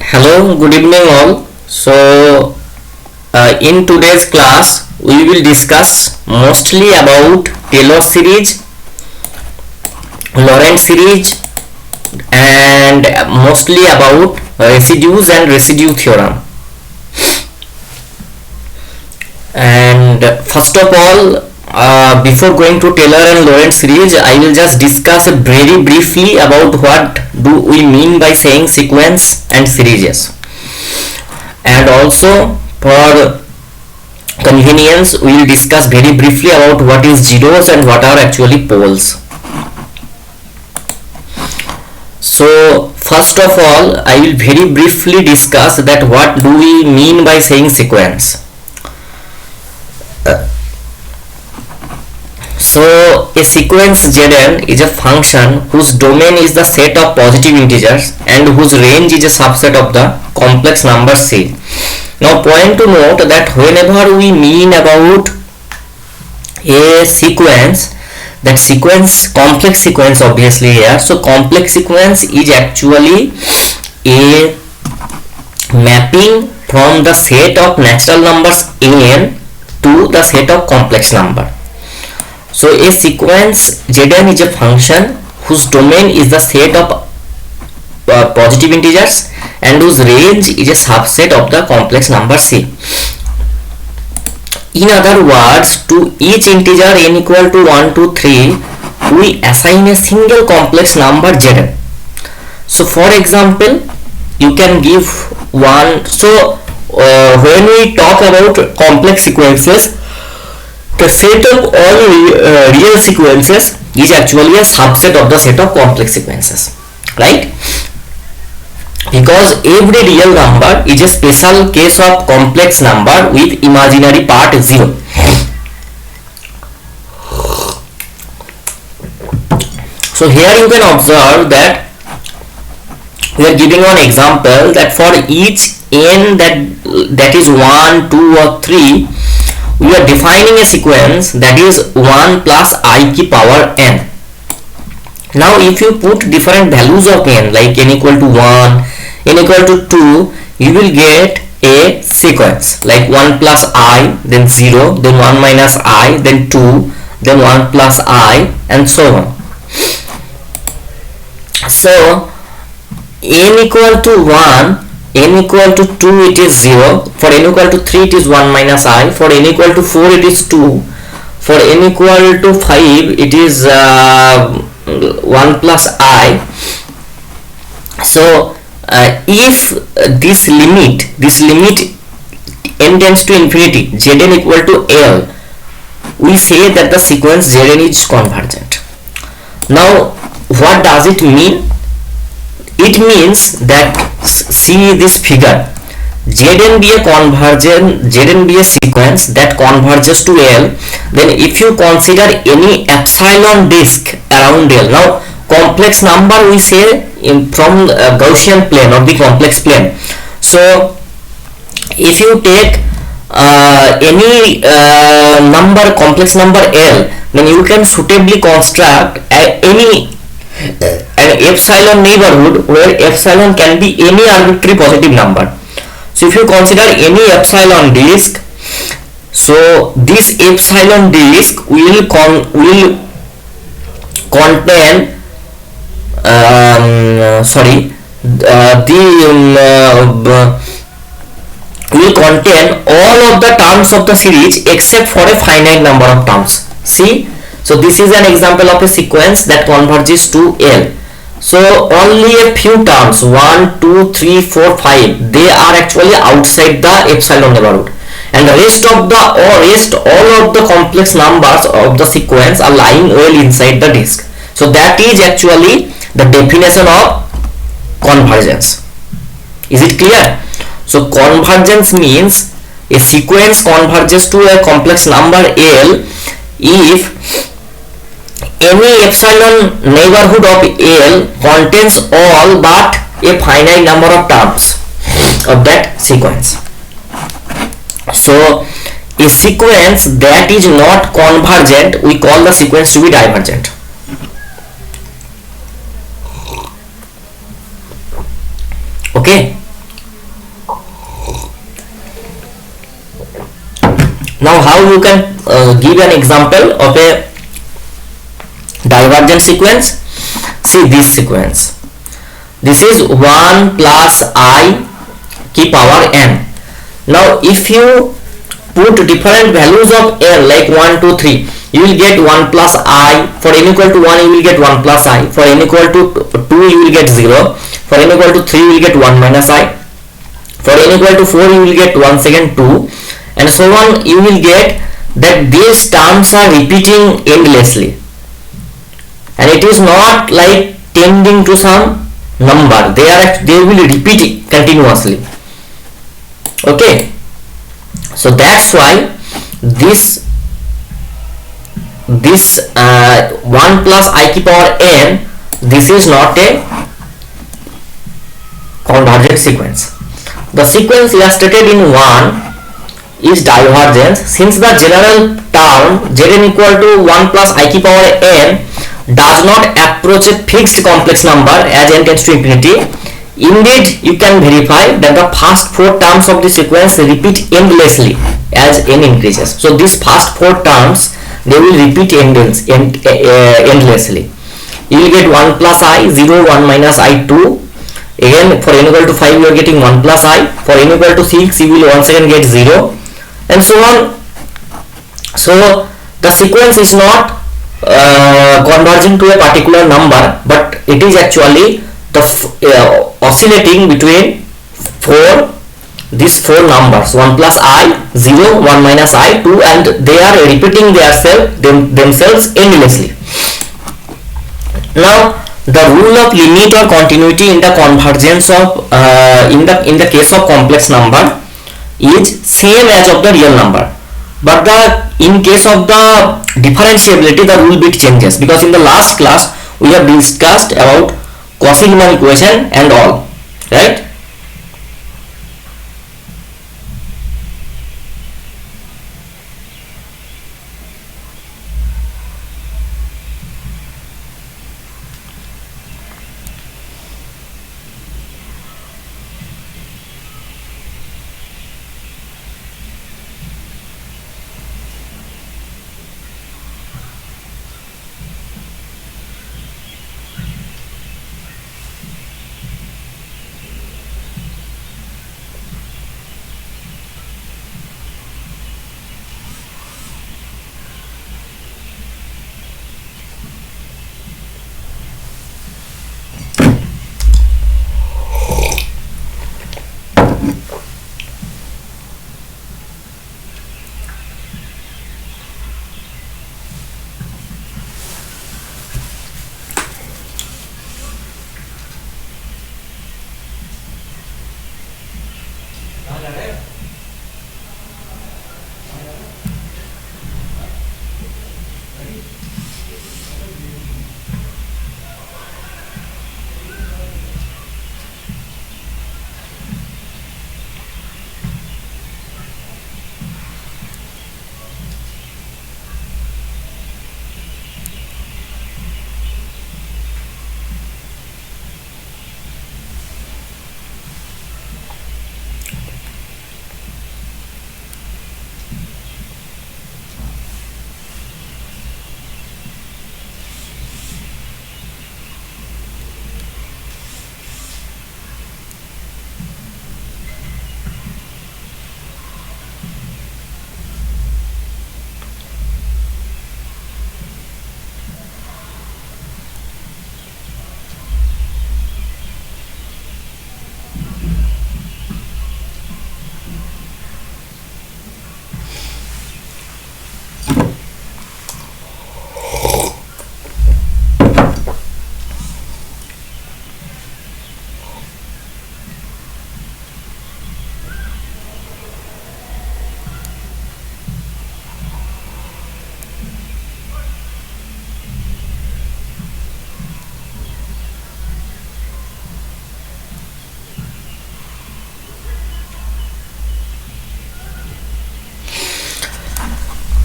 Hello, good evening all. In today's class, we will discuss mostly about Taylor series, Lorentz series, and mostly about residues and residue theorem. And first of all, before going to Taylor and Lorentz series, I will just discuss very briefly about what do we mean by saying sequence and series. And also, for convenience, we will discuss very briefly about what is zeros and what are actually poles. So first of all, I will very briefly discuss that what do we mean by saying sequence. So a sequence Zn is a function whose domain is the set of positive integers and whose range is a subset of the complex number C. Now point to note that whenever we mean about a sequence, that sequence, complex sequence obviously here, so complex sequence is actually a mapping from the set of natural numbers n to the set of complex number. So a sequence Zn is a function whose domain is the set of positive integers and whose range is a subset of the complex number C. In other words, to each integer n equal to 1, 2, 3, we assign a single complex number Zn. So for example, you can give one. So when we talk about complex sequences, the set of all real sequences is actually a subset of the set of complex sequences, right? Because every real number is a special case of complex number with imaginary part 0. So here you can observe that we are giving one example that for each n that is 1, 2 or 3, we are defining a sequence that is 1 plus I ki power n. Now if you put different values of n, like n equal to 1, n equal to 2, you will get a sequence like 1 plus I, then 0, then 1 minus I, then 2, then 1 plus I, and so on. So n equal to 1, n equal to 2 it is 0, for n equal to 3 it is 1 minus I, for n equal to 4 it is 2, for n equal to 5 it is 1 plus I. So if this limit n tends to infinity, Zn equal to L, we say that the sequence Zn is convergent. Now what does it mean? It means that, see this figure, Zn be a sequence that converges to L, then if you consider any epsilon disk around L, now complex number we say from Gaussian plane or the complex plane. So if you take any number, complex number L, then you can suitably construct any an epsilon neighborhood where epsilon can be any arbitrary positive number. So if you consider any epsilon disk, so this epsilon disk will contain will contain all of the terms of the series except for a finite number of terms. See, so this is an example of a sequence that converges to L. So only a few terms, 1, 2, 3, 4, 5, they are actually outside the epsilon neighborhood, and the rest of the all of the complex numbers of the sequence are lying well inside the disk. So that is actually the definition of convergence. Is it clear? So convergence means a sequence converges to a complex number L if any epsilon neighborhood of L contains all but a finite number of terms of that sequence. So a sequence that is not convergent, we call the sequence to be divergent. Okay, how you can give an example of a divergent sequence? See this sequence. This is 1 plus I की power n. Now if you put different values of n like 1 2 3, you will get 1 plus I. For n equal to 1 you will get 1 plus I. For n equal to 2 you will get 0. For n equal to 3 you will get 1 minus I. For n equal to 4 you will get 1 second 2, and so on. You will get that these terms are repeating endlessly, and it is not like tending to some number. They will repeat continuously. Okay, so that's why this 1 plus I की power n, this is not a convergent sequence. The sequence illustrated in 1 is divergent since the general term Zn equal to 1 plus I की power n does not approach a fixed complex number as n tends to infinity. Indeed, you can verify that the first 4 terms of the sequence repeat endlessly as n increases. So these first 4 terms, they will repeat endlessly. You will get 1 plus I, 0, 1 minus I, 2. Again, for n equal to 5 you are getting 1 plus I. For n equal to 6 you will once again get 0, and so on. So the sequence is not converging to a particular number, but it is actually the oscillating between these 4 numbers, 1 plus I, 0, 1 minus I, 2, and they are repeating themselves endlessly. Now the rule of limit or continuity in the convergence of in the case of complex number is same as of the real number, but in case of the differentiability the rule bit changes, because in the last class we have discussed about Cauchy-Riemann equation and all, right?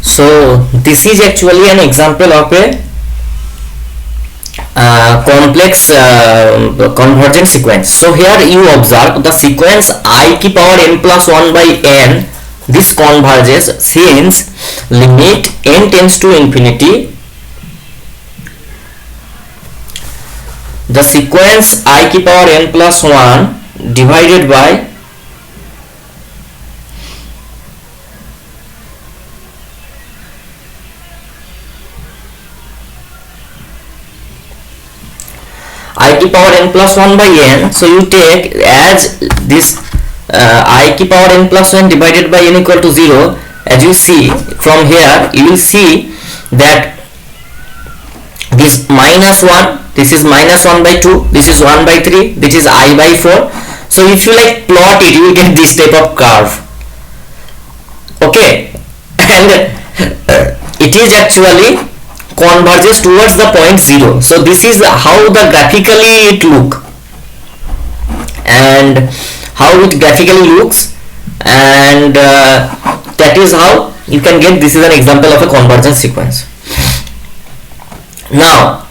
So this is actually an example of a complex convergent sequence. So here you observe the sequence I की power n plus 1 by n this converges since limit n tends to infinity, the sequence I की power n plus 1 divided by I की power n plus 1 by n. So you take as this I की power n plus 1 divided by n equal to 0. As you see from here, you will see that this minus 1, this is minus 1 by 2, this is 1 by 3, this is I by 4. So if you like plot it, you will get this type of curve. Okay, and it is actually converges towards the point 0. So this is how the graphically it look, and how it graphically looks, and that is how you can get, this is an example of a convergence sequence. Now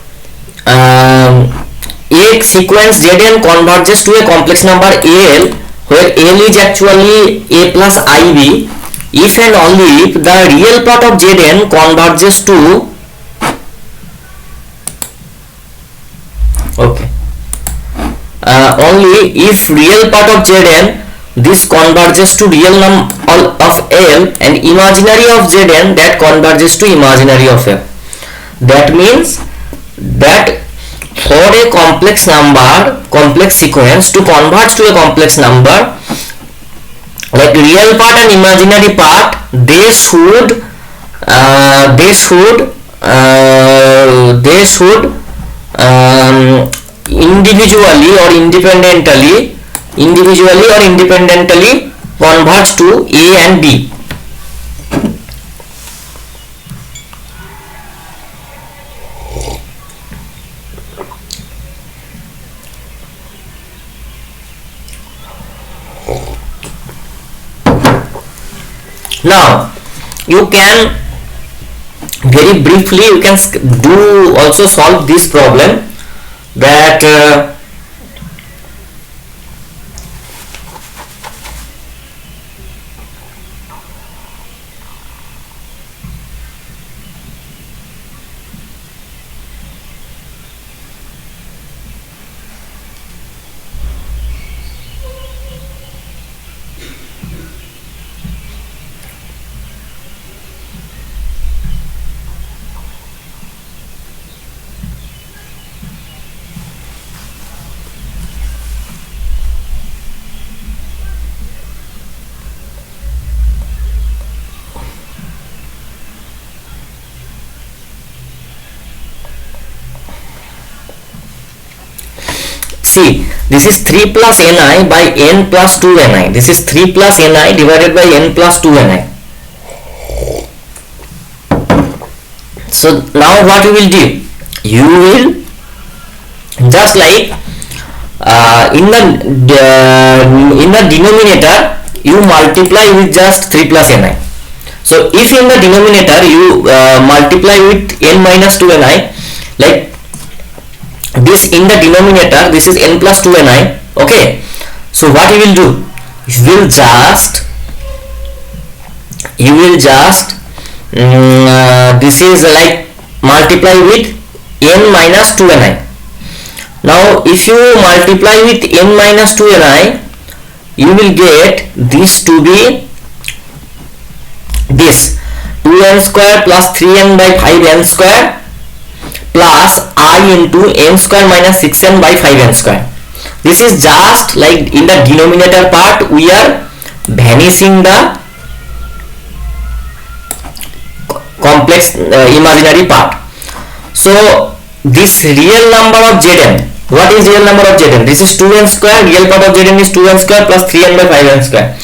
a sequence Zn converges to a complex number Al, where L is actually a plus ib, if and only if the real part of Zn converges to only if real part of Zn this converges to real number of L, and imaginary of Zn that converges to imaginary of L. That means that for a complex number, complex sequence to converge to a complex number, like real part and imaginary part, they should individually or independently converge to A and B. Now you can very briefly you can do also solve this problem, that see, this is 3 plus ni by n plus 2 ni. This is 3 plus ni divided by n plus 2 ni. So now what you will do? You will just like in the denominator you multiply with just 3 plus ni. So if in the denominator you multiply with n minus 2 ni, like this in the denominator, this is n plus 2 ni. Okay, so what you will do, you will just this is like multiply with n minus 2 ni. Now if you multiply with n minus 2 ni, you will get this to be this 2n square plus 3n by 5n square plus I into n square minus 6n by 5n square. This is just like in the denominator part we are vanishing the complex imaginary part. So this real number of Zn, what is real number of Zn? This is 2n square, real part of Zn is 2n square plus 3n by 5n square.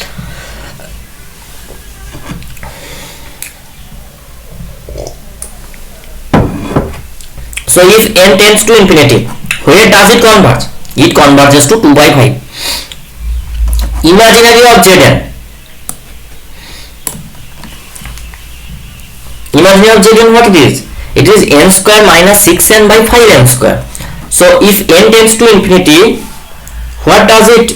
So if n tends to infinity, where does it converge? It converges to 2 by 5. Imaginary of Zn. Imaginary of Zn, what it is? It is n square minus 6n by 5n square. So if n tends to infinity, what does it?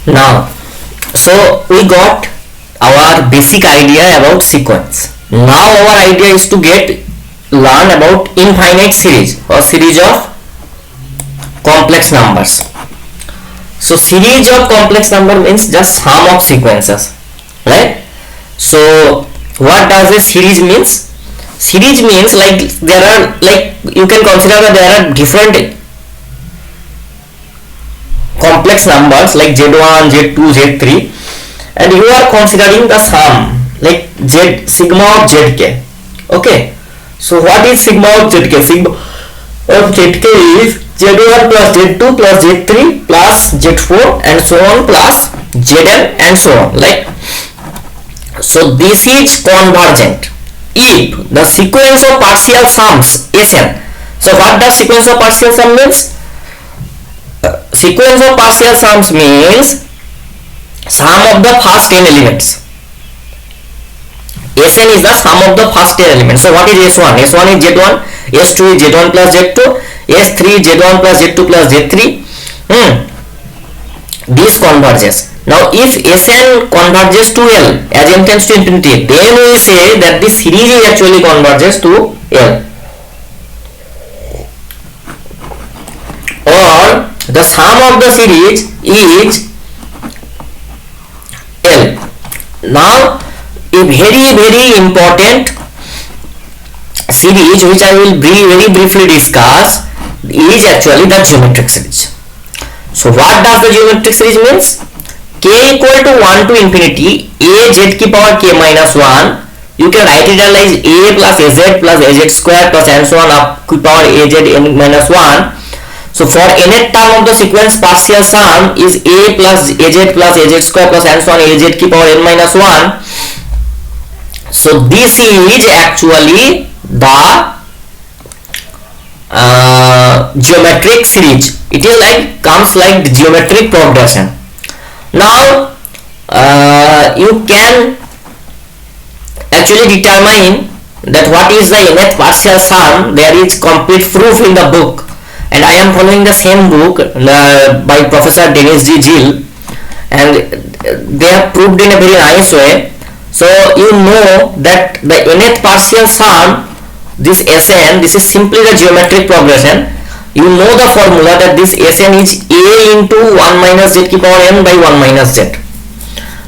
Now, so we got our basic idea about sequence. Now our idea is to learn about infinite series or series of complex numbers. So series of complex number means just sum of sequences, right? So what does a series means? Series means like there are, like you can consider that there are different complex numbers like z1, z2, z3, and you are considering the sum like z sigma of zk. Okay, so what is sigma of zk? Sigma of zk is z1 plus z2 plus z3 plus z4 and so on plus zn and so on. Like, so this is convergent if the sequence of partial sums Sn. So what does sequence of partial sum means? Sequence of partial sums means sum of the first n elements. Sn is the sum of the first n elements. So what is S1? S1 is Z1, S2 is Z1 plus Z2, S3 is Z1 plus Z2 plus Z3. This converges. Now if Sn converges to L as n tends to infinity, then we say that the series is actually converges to L. Or the sum of the series is L. Now a very important series which I will very briefly discuss is actually the geometric series. So what does the geometric series means? K equal to 1 to infinity a z की power k minus 1. You can write it as a plus az square plus and so on up to power az n minus 1. So for nth term of the sequence, partial sum is a plus az square plus and so on az की power n minus 1. So this is actually the geometric series. It is like comes like the geometric progression. Now you can actually determine that what is the nth partial sum. There is complete proof in the book, and I am following the same book by Professor Dennis G. Gill, and they have proved in a very nice way. So you know that the nth partial sum, this Sn, this is simply the geometric progression. You know the formula that this Sn is a into 1 minus z की power n by 1 minus z.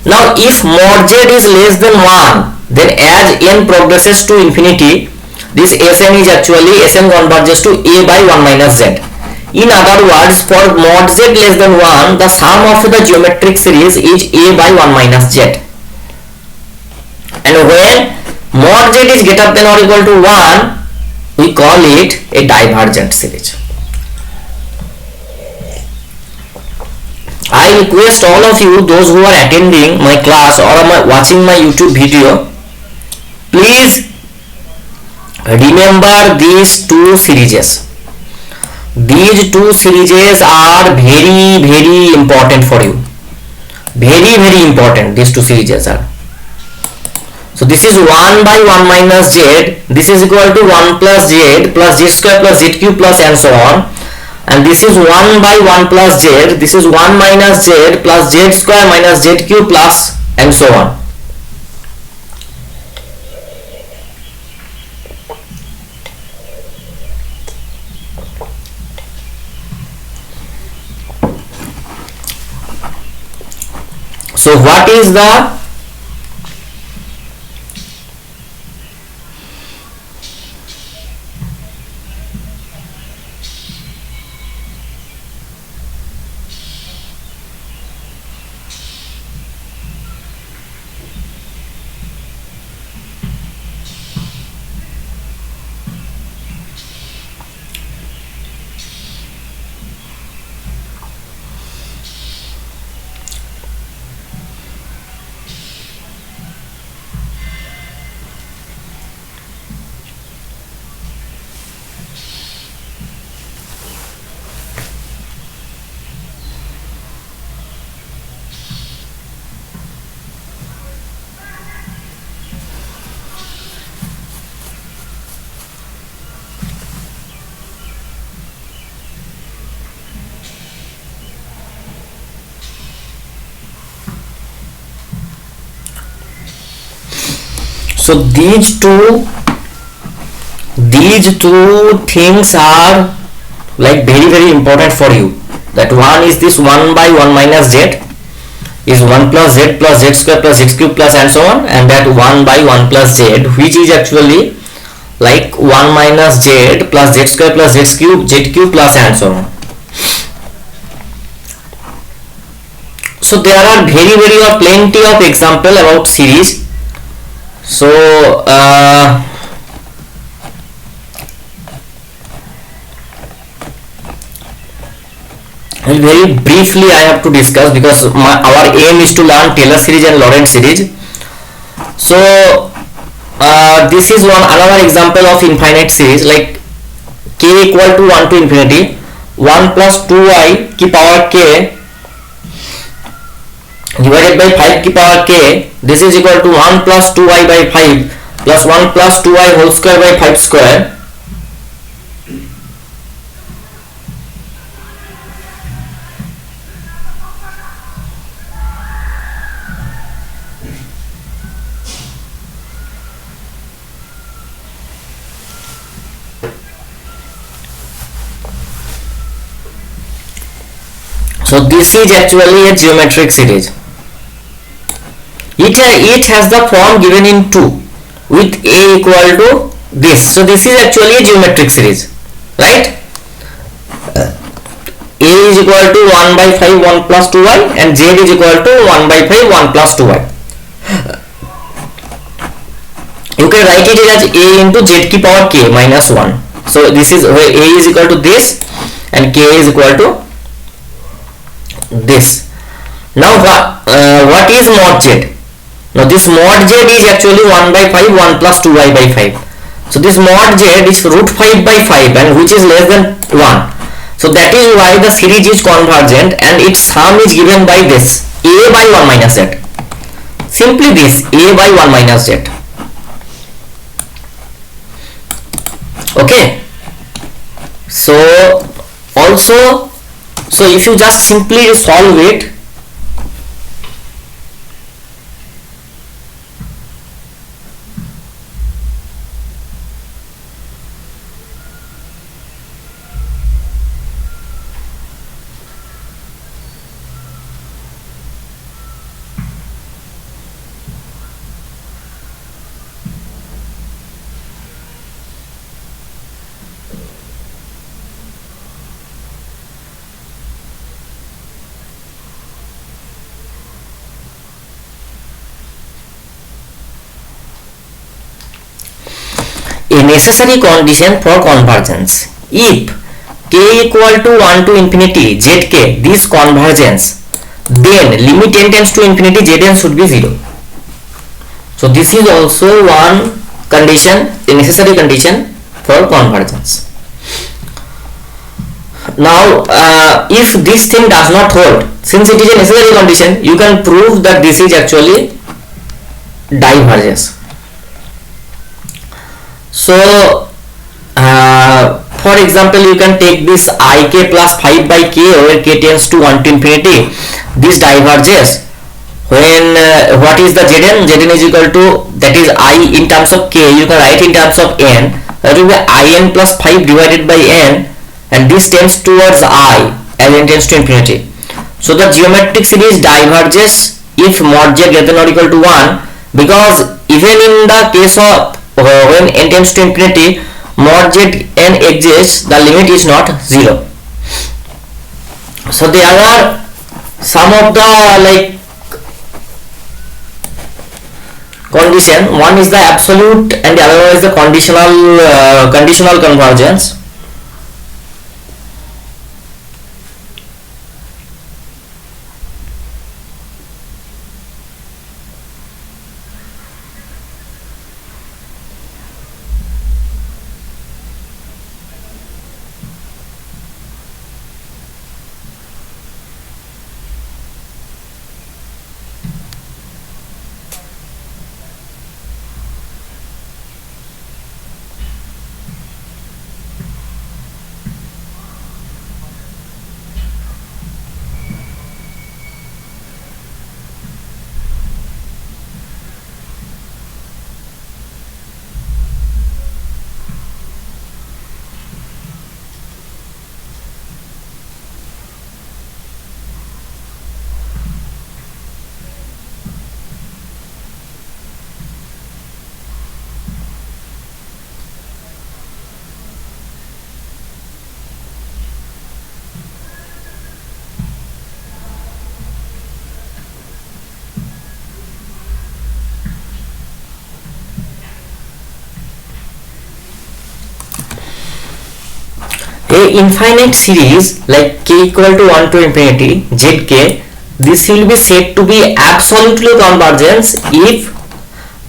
Now if mod z is less than 1, then as n progresses to infinity, this Sn is actually Sn converges to a by 1 minus z. In other words, for mod z less than 1, the sum of the geometric series is a by 1 minus z. And when mod z is greater than or equal to 1, we call it a divergent series. I request all of you, those who are attending my class or watching my YouTube video, please remember these two series. These two series are very important for you. Very important. These two series are. So this is 1 by 1 minus z. This is equal to 1 plus z square plus z cube plus and so on. And this is 1 by 1 plus z. This is 1 minus z plus z square minus z cube plus and so on. So what is the So these two things are like very important for you. That one is this 1 by 1 minus z is 1 plus z square plus z cube plus and so on, and that 1 by 1 plus z, which is actually like 1 minus z plus z square plus z cube plus and so on. So there are very or plenty of example about series. So very briefly I have to discuss, because our aim is to learn Taylor series and Lorentz series. So this is another example of infinite series, like k equal to 1 to infinity 1 plus 2i ki power k divided by 5 ki power k. This is equal to 1 plus 2i by 5 plus 1 plus 2i whole square by 5 square. So this is actually a geometric series. It has the form given in 2 with a equal to this. So this is actually a geometric series, right? A is equal to 1 by 5 1 plus 2y and z is equal to 1 by 5 1 plus 2y. You can write it as a into z ki power k minus 1. So this is where a is equal to this and k is equal to this. Now what is mod z? Now this mod z is actually 1 by 5 1 plus 2y by 5. So this mod z is root 5 by 5 and which is less than 1. So that is why the series is convergent and its sum is given by this a by 1 minus z. Simply this a by 1 minus z. Okay. So also, so if you just simply solve it, a necessary condition for convergence. If k equal to 1 to infinity zk this convergence, then limit n tends to infinity zn should be 0. So this is also one condition, a necessary condition for convergence. Now if this thing does not hold, since it is a necessary condition, you can prove that this is actually diverges. So for example, you can take this ik plus 5 by k where k tends to 1 to infinity. This diverges when what is the zn? Zn is equal to, that is I in terms of k, you can write in terms of n, that will be in plus 5 divided by n, and this tends towards I as n tends to infinity. So the geometric series diverges if mod z greater than or equal to 1, because even in the case of when n tends to infinity, mod z n exists, the limit is not 0. So there are some of the like condition. One is the absolute and the other one is the conditional convergence. A infinite series like k equal to 1 to infinity zk, this will be said to be absolutely convergent if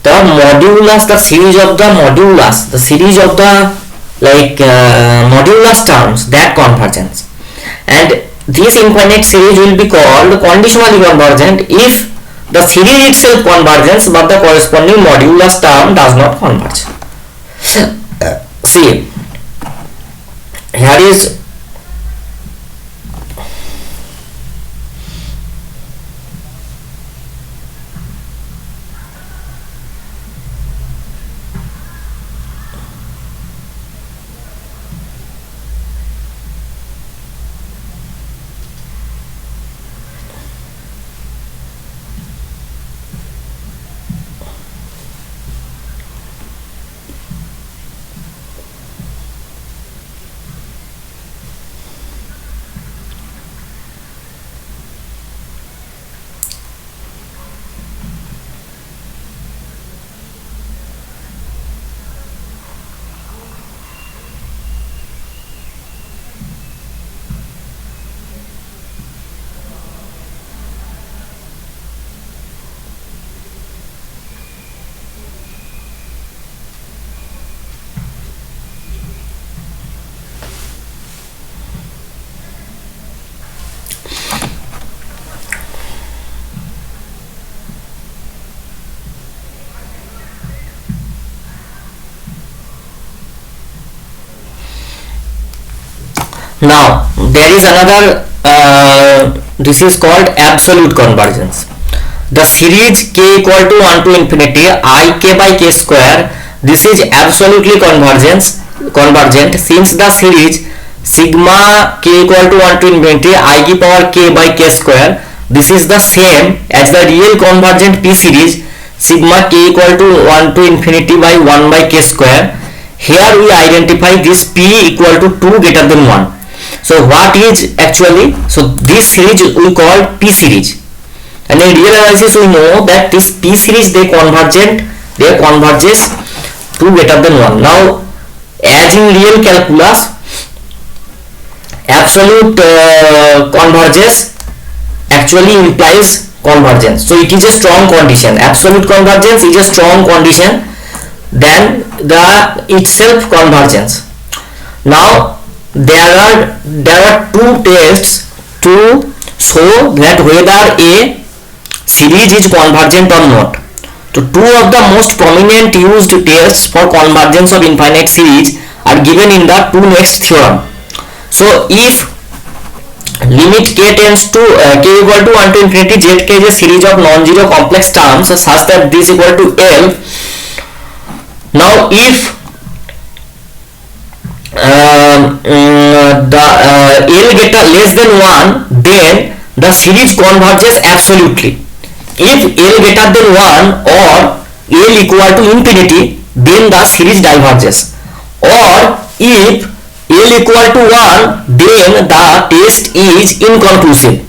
the modulus, the series of the modulus, the series of the modulus terms, that convergence. And this infinite series will be called conditionally convergent if the series itself converges but the corresponding modulus term does not converge. See, here is now there is another this is called absolute convergence. The series k equal to 1 to infinity I k by k square, this is absolutely convergent since the series sigma k equal to 1 to infinity I k power k by k square, this is the same as the real convergent p series sigma k equal to 1 to infinity by 1 by k square. Here we identify this p equal to 2 greater than 1. So what is actually, so this series we call p series, and in real analysis we know that this p series they converges 2 greater than 1. Now as in real calculus, absolute convergence actually implies convergence, so it is a strong condition. Absolute convergence is a strong condition than the itself convergence. Now there are two tests to show that whether a series is convergent or not. So two of the most prominent used tests for convergence of infinite series are given in the two next theorem. So if limit k tends to k equal to 1 to infinity zk is a series of non-zero complex terms such that this equal to L. Now if the L greater less than 1, then the series converges absolutely. If L greater than 1 or L equal to infinity, then the series diverges. Or if L equal to 1, then the test is inconclusive.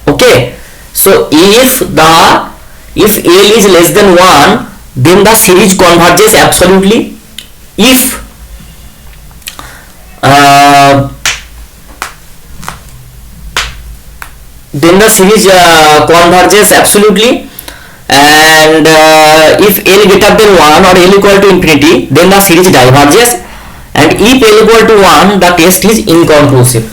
Okay, so if L is less than 1, then the series converges absolutely. If then the series converges absolutely, and if L greater than 1 or L equal to infinity, then the series diverges, and if L equal to 1, the test is inconclusive.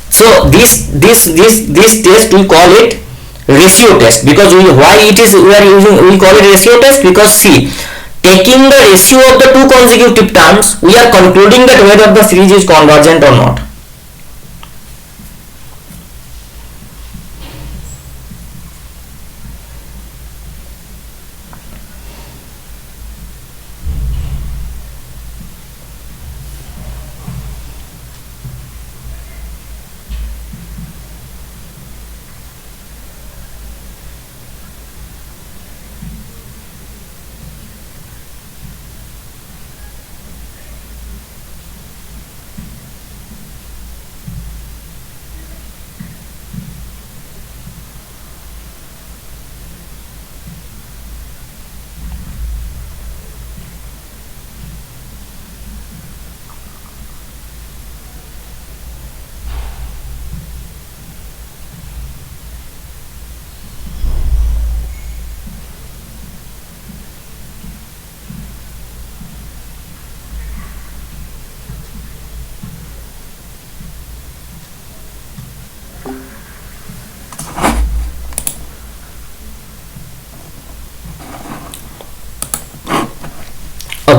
So this test we call it ratio test, because we call it ratio test because see, taking the ratio of the two consecutive terms, we are concluding that whether the series is convergent or not.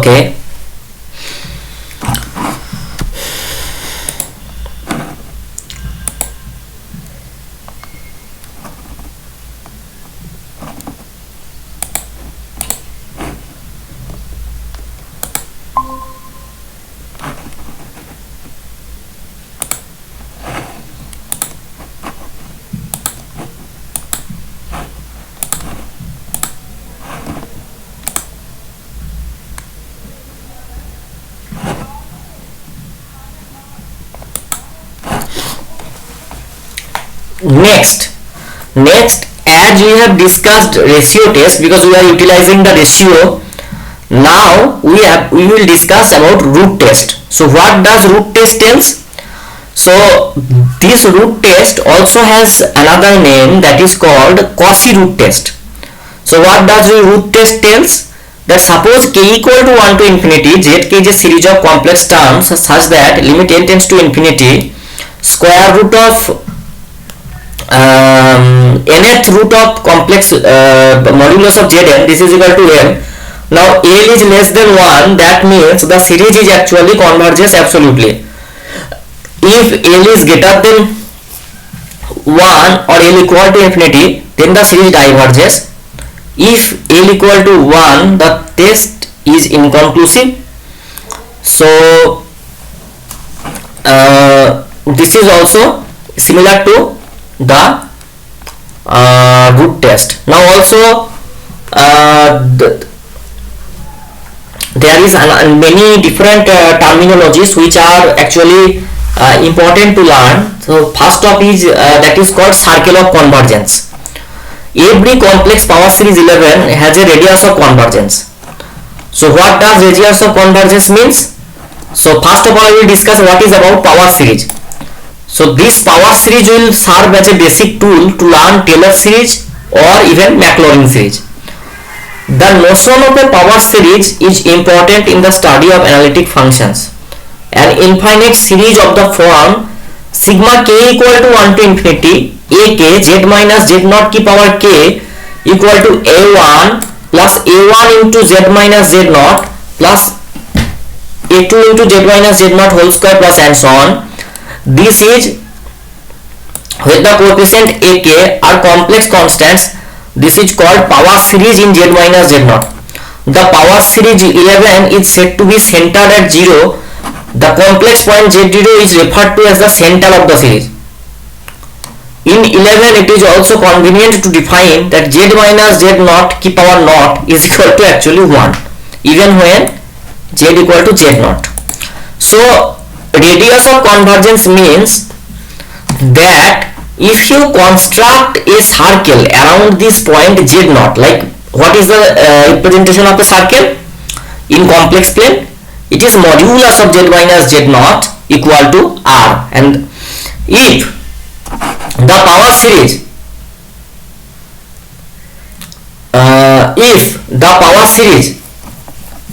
Okay. Next, as we have discussed ratio test, because we are utilizing the ratio, now we will discuss about root test. So what does root test tells? So this root test also has another name, that is called Cauchy root test. So what does the root test tells? That suppose k equal to 1 to infinity, zk is a series of complex terms such that limit n tends to infinity, square root of nth root of complex modulus of zn, this is equal to n. Now l is less than 1, that means the series is actually converges absolutely. If l is greater than 1 or l equal to infinity, then the series diverges. If l equal to 1, the test is inconclusive. So this is also similar to the root test. Now also there is many different terminologies which are actually important to learn. So first of is that is called circle of convergence. Every complex power series 11 has a radius of convergence. So what does radius of convergence means? So first of all we will discuss what is about power series. So this power series will serve as a basic tool to learn Taylor series or even Maclaurin series. The notion of a power series is important in the study of analytic functions. An infinite series of the form sigma k equal to 1 to infinity ak z minus z naught की power k equal to a1 plus a1 into z minus z naught plus a2 into z minus z naught whole square plus and so on. This is with the coefficient ak are complex constants. This is called power series in z minus z naught. The power series 11 is said to be centered at 0. The complex point z0 is referred to as the center of the series. In 11 it is also convenient to define that z minus z naught की power naught is equal to actually 1 even when z equal to z naught. So radius of convergence means that if you construct a circle around this point z naught, like what is the representation of a circle in complex plane? It is modulus of z minus z naught equal to r, and if the power series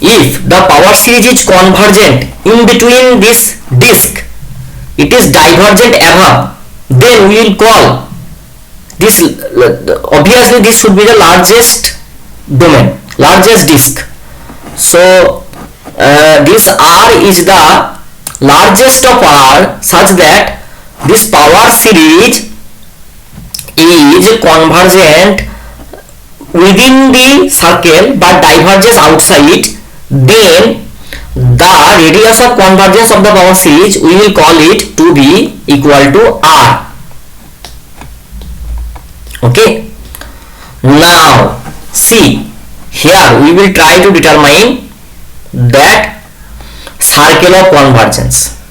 if the power series is convergent in between this disk, it is divergent above, then we will call this, obviously this should be the largest domain, largest disk. So this r is the largest of r such that this power series is convergent within the circle but diverges outside, then the radius of convergence of the power series we will call it to be equal to r. Okay, now see here we will try to determine that circle of convergence.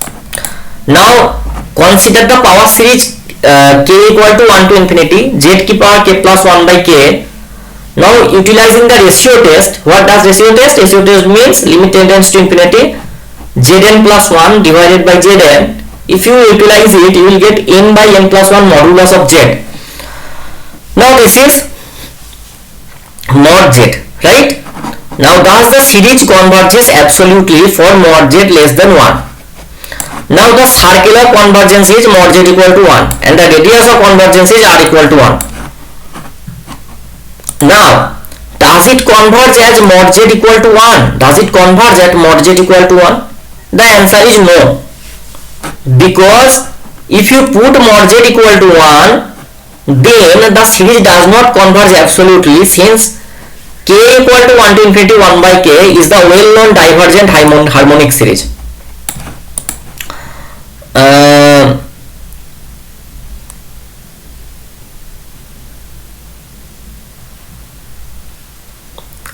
Now consider the power series k equal to 1 to infinity z की power k plus 1 by k. Now utilizing the ratio test, what does ratio test? Ratio test means limit tends to infinity zn plus 1 divided by zn. If you utilize it, you will get n by n plus 1 modulus of z. Now this is mod z, right? Now thus the series converges absolutely for mod z less than 1. Now the circle of convergence is mod z equal to 1 and the radius of convergence is r equal to 1. Now does does it converge as mod z equal to 1? Does it converge at mod z equal to 1? The answer is no, because if you put mod z equal to 1, then the series does not converge absolutely, since k equal to 1 to infinity 1 by k is the well known divergent harmonic series.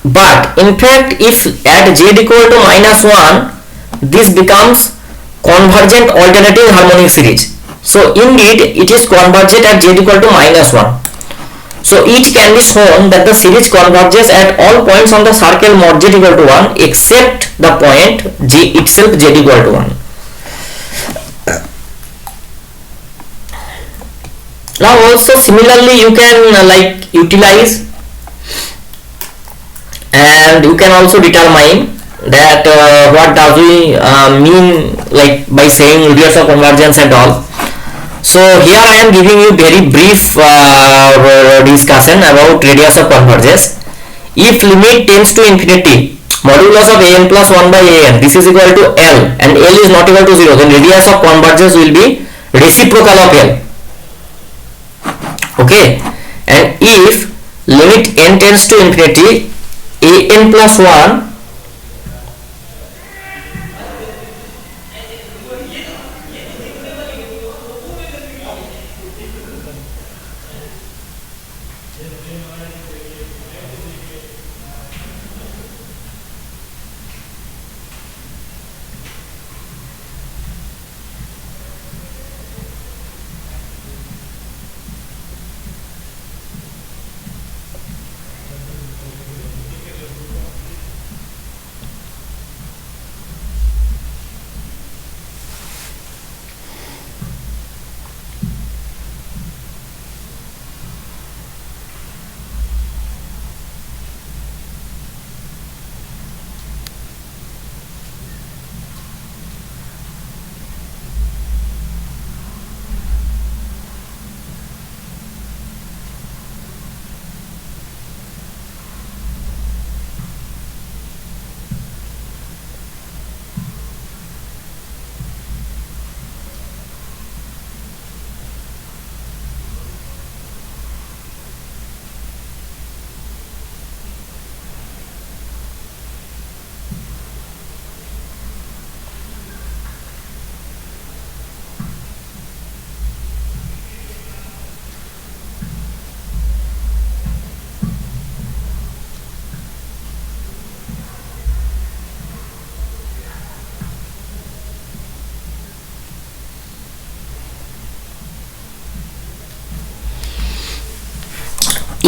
But in fact, if at z equal to -1, this becomes convergent alternating harmonic series. So indeed it is convergent at z equal to -1. So it can be shown that the series converges at all points on the circle mod z equal to 1 except the point g itself z equal to 1. Now also similarly you can utilize, and you can also determine that what does we mean by saying radius of convergence and all. So here I am giving you very brief discussion about radius of convergence. If limit tends to infinity, modulus of an plus 1 by an, this is equal to L, and L is not equal to 0, then radius of convergence will be reciprocal of L. Okay, and if limit n tends to infinity, an plus 1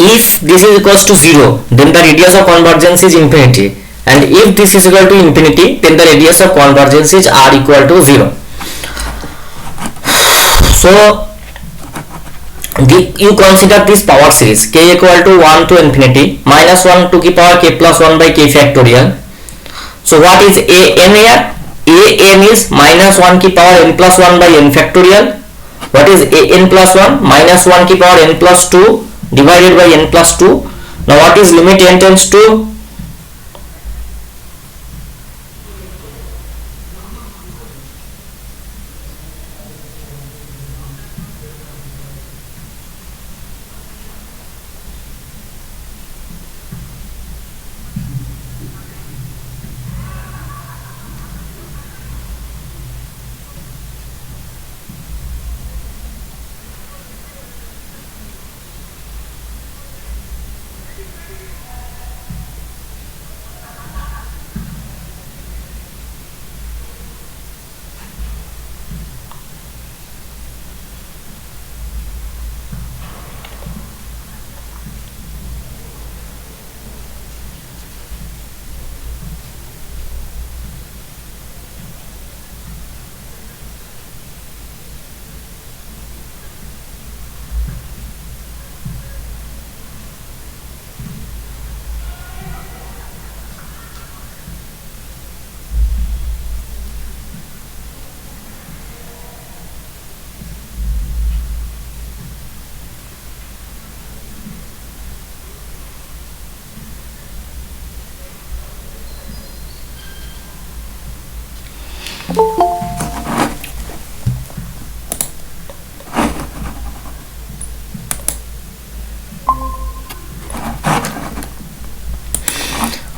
if this is equals to 0, then the radius of convergence is infinity, and if this is equal to infinity, then the radius of convergence is r equal to 0. So you consider this power series k equal to 1 to infinity minus 1 to the power k plus 1 by k factorial. So what is an here? An is minus 1 ki power n plus 1 by n factorial. What is an plus 1? Minus 1 ki power n plus 2 divided by n plus 2. Now what is limit n tends to?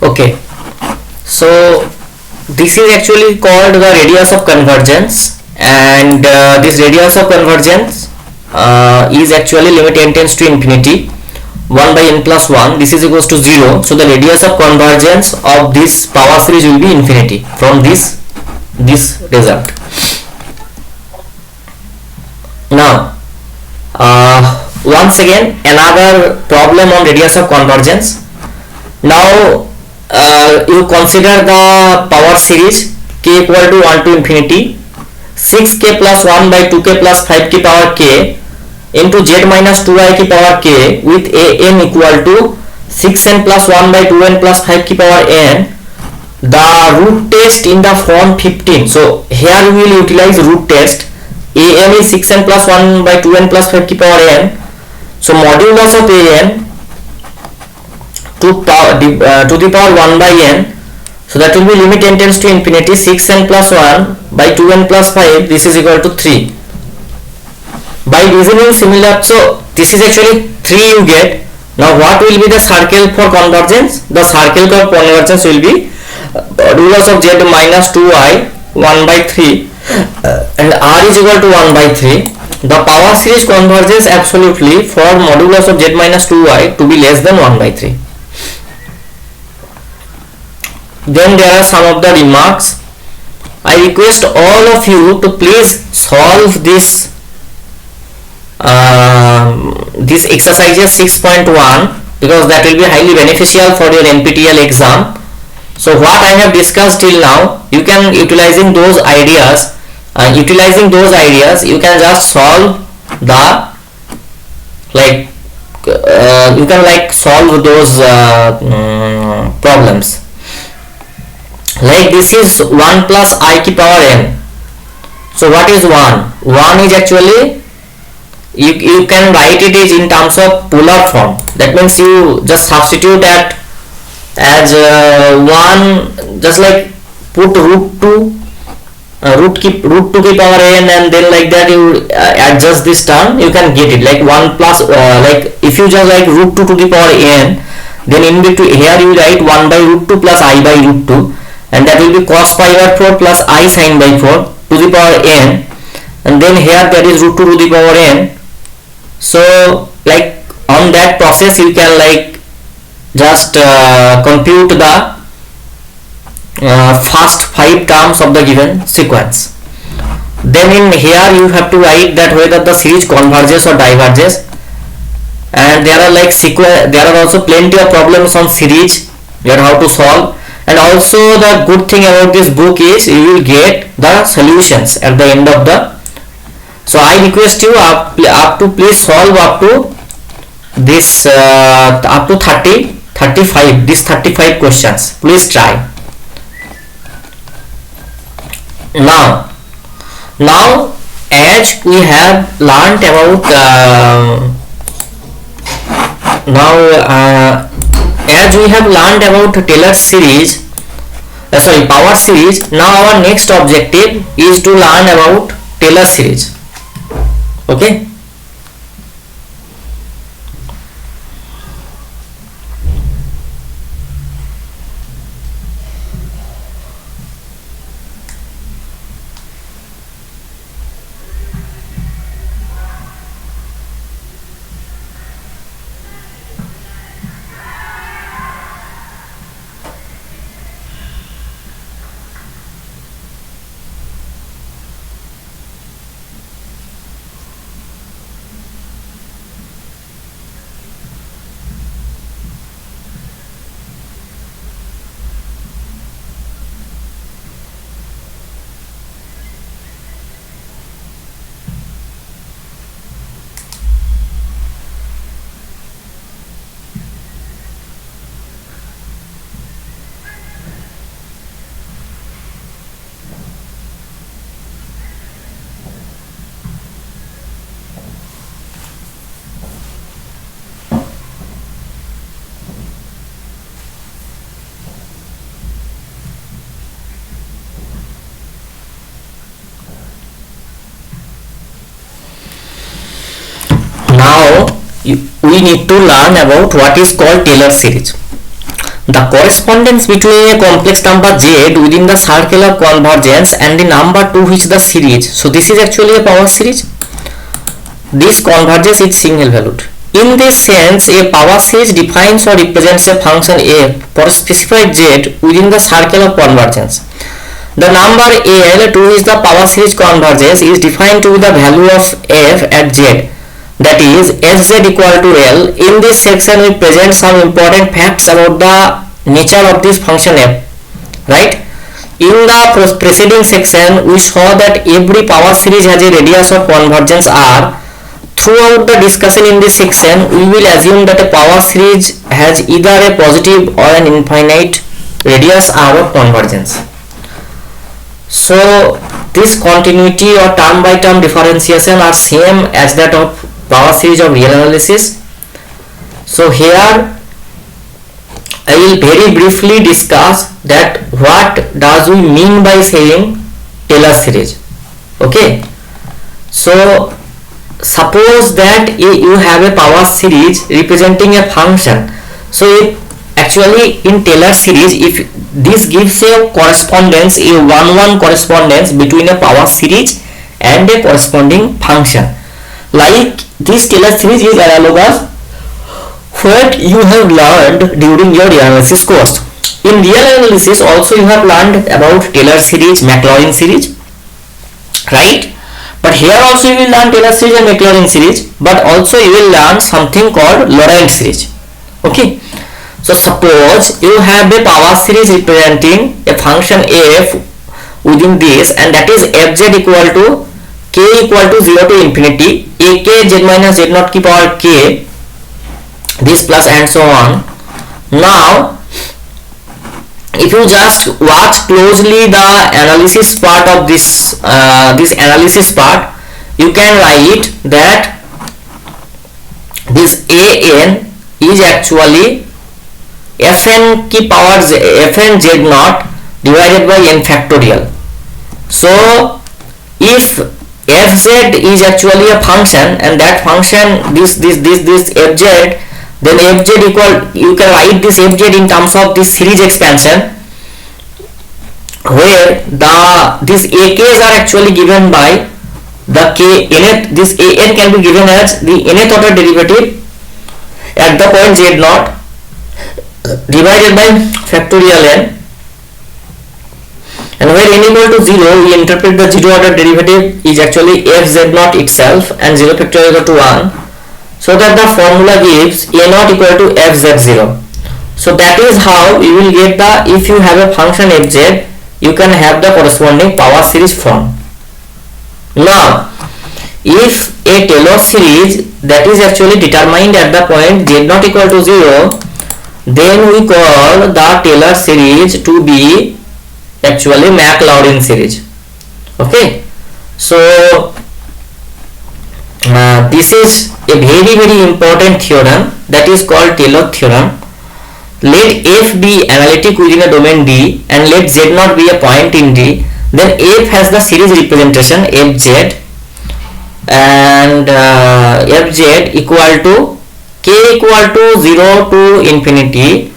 Okay, so this is actually called the radius of convergence, and this radius of convergence is actually limit n tends to infinity 1 by n plus 1, this is equals to 0. So the radius of convergence of this power series will be infinity from this result. Now once again another problem on radius of convergence. Now you consider the power series k equal to 1 to infinity 6k plus 1 by 2k plus 5k power k into z minus 2i ki power k with a n equal to 6n plus 1 by 2n plus 5 ki power n. The root test in the form 15. So here we will utilize root test. A n is 6n plus 1 by 2n plus 5 ki power n. So modulus of a n to the power 1 by n. So that will be limit n tends to infinity 6n plus 1 by 2n plus 5. This is equal to 3. By reasoning similar, so this is actually 3 you get. Now what will be the circle for convergence? The circle for convergence will be modulus of z minus 2i 1 by 3 and r is equal to 1 by 3. The power series converges absolutely for modulus of z minus 2i to be less than 1 by 3. Then there are some of the remarks. I request all of you to please solve this exercises 6.1 because that will be highly beneficial for your NPTEL exam. So what I have discussed till now, you can utilizing those ideas you can just solve the you can solve those problems. Like this is 1 plus I ki power n. So what is 1? 1 is actually you can write it is in terms of polar form. That means you just substitute that as 1, just like put root 2 ki power n, and then like that you adjust this term, you can get it like 1 plus like if you just like root 2 to the power n, then in between here you write 1 by root 2 plus I by root 2, and that will be cos pi by 4 plus I sin by 4 to the power n, and then here that is root 2 to the power n. So like on that process you can like just compute the first 5 terms of the given sequence. Then in here you have to write that whether the series converges or diverges, and there are like there are also plenty of problems on series that how to solve. And also the good thing about this book is you will get the solutions at the end of the. So I request you up to please solve up to this up to 35 these 35 questions. Please try. Now as we have learnt about as we have learned about Taylor series, power series. Now our next objective is to learn about Taylor series. Okay. we need to learn about what is called Taylor series. The correspondence between a complex number z within the circle of convergence and the number to which the series. So this is actually a power series. This converges is single valued. In this sense, a power series defines or represents a function f for a specified z within the circle of convergence. The number l to which the power series converges is defined to be the value of f at z, that is fz equal to l. In this section we present some important facts about the nature of this function f, right? In the preceding section we saw that every power series has a radius of convergence r. Throughout the discussion in this section we will assume that a power series has either a positive or an infinite radius r of convergence. So this continuity or term by term differentiation are same as that of power series of real analysis. So here I will very briefly discuss that what does we mean by saying Taylor series. Okay, so suppose that you have a power series representing a function. So if actually in Taylor series, if this gives a correspondence, a 1-1 correspondence between a power series and a corresponding function, like this Taylor series is analogous what you have learned during your analysis course. In real analysis also you have learned about Taylor series, Maclaurin series, right? But here also you will learn Taylor series and Maclaurin series, but also you will learn something called Laurent series. Okay, so suppose you have a power series representing a function f within this, and that is fz equal to k equal to 0 to infinity ak z minus z naught ki power k, this plus and so on. Now if you just watch closely the analysis part of this analysis part, you can write that this an is actually fn ki power fn z naught divided by n factorial. So if fz is actually a function and that function this fz, then fz equal, you can write this fz in terms of this series expansion where these ak's are actually given by the k nth, this an can be given as the nth order derivative at the point z naught divided by factorial n, and where n equal to 0 we interpret the 0 order derivative is actually fz naught itself and 0 factorial equal to 1, so that the formula gives a naught equal to fz0. So that is how you will get the, if you have a function fz, you can have the corresponding power series form. Now if a Taylor series that is actually determined at the point z naught equal to 0, then we call the Taylor series to be actually Maclaurin series. Okay, so this is a very important theorem that is called Taylor theorem. Let f be analytic within a domain D and let z naught be a point in D, then f has the series representation fz, and fz equal to k equal to 0 to infinity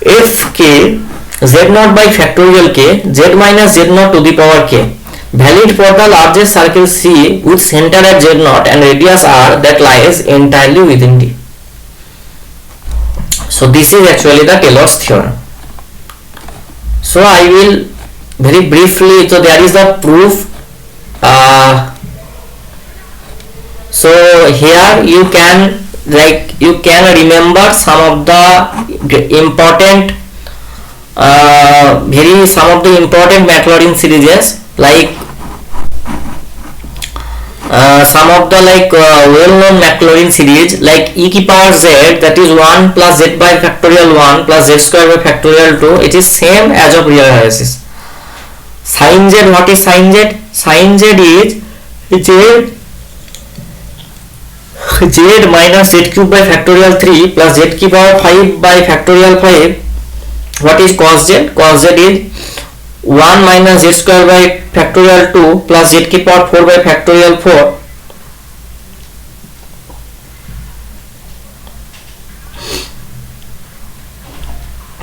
fk z naught by factorial k z minus z naught to the power k, valid for the largest circle C with center at z naught and radius r that lies entirely within D. So this is actually the Taylor's theorem. So I will very briefly, so there is the proof. So here you can remember some of the important Maclaurin series, like some of the well-known Maclaurin series like e ki power z, that is 1 plus z by factorial 1 plus z square by factorial 2. It is same as of real analysis. Sin z, what is sin z? Sin z is z minus z cube by factorial 3 plus z ki power 5 by factorial 5. What is cos z? Cos z is 1 minus z square by factorial 2 plus z ki power 4 by factorial 4.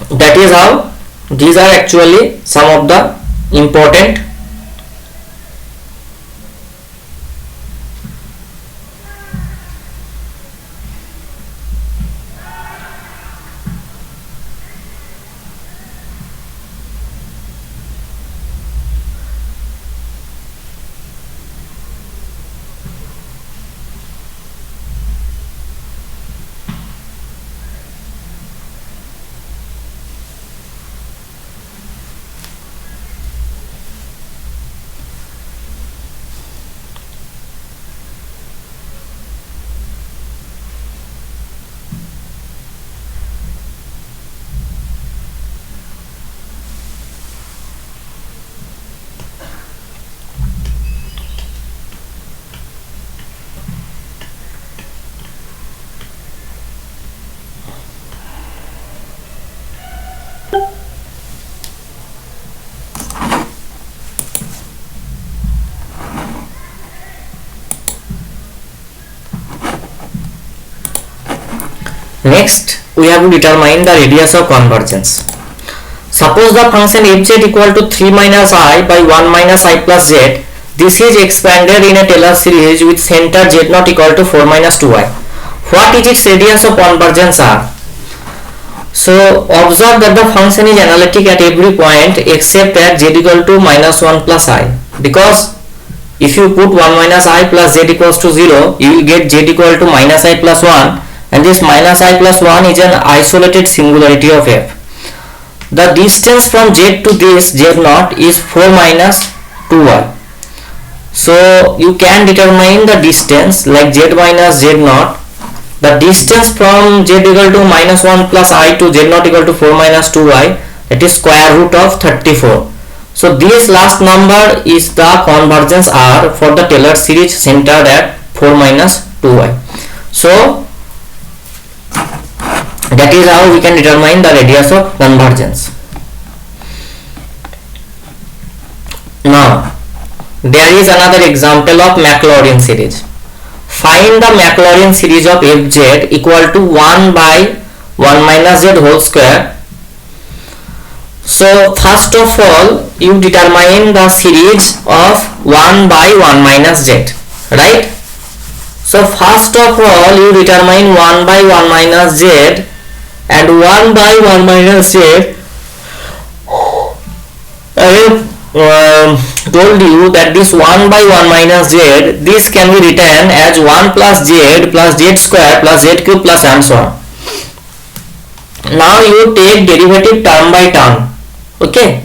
That is how these are actually some of the important Next, we have to determine the radius of convergence. Suppose the function fz equal to 3 minus I by 1 minus I plus z. This is expanded in a Taylor series with center z not equal to 4 minus 2i. What is its radius of convergence are? So observe that the function is analytic at every point except at z equal to minus 1 plus I. Because if you put 1 minus I plus z equals to 0, you will get z equal to minus I plus 1, and this minus I plus 1 is an isolated singularity of f. The distance from z to this z naught is 4 minus 2y. So you can determine the distance like z minus z naught. The distance from z equal to minus 1 plus I to z naught equal to 4 minus 2y, that is square root of 34. So this last number is the convergence R for the Taylor series centered at 4 minus 2y. So that is how we can determine the radius of convergence. Now there is another example of Maclaurin series. Find the Maclaurin series of fz equal to 1 by 1 minus z whole square. So first of all you determine the series of 1 by 1 minus z, right? So first of all you determine 1 by 1 minus z, and 1 by 1 minus z, I have told you that this 1 by 1 minus z, this can be written as 1 plus z square plus z cube plus and so on. Now you take derivative term by term. Okay.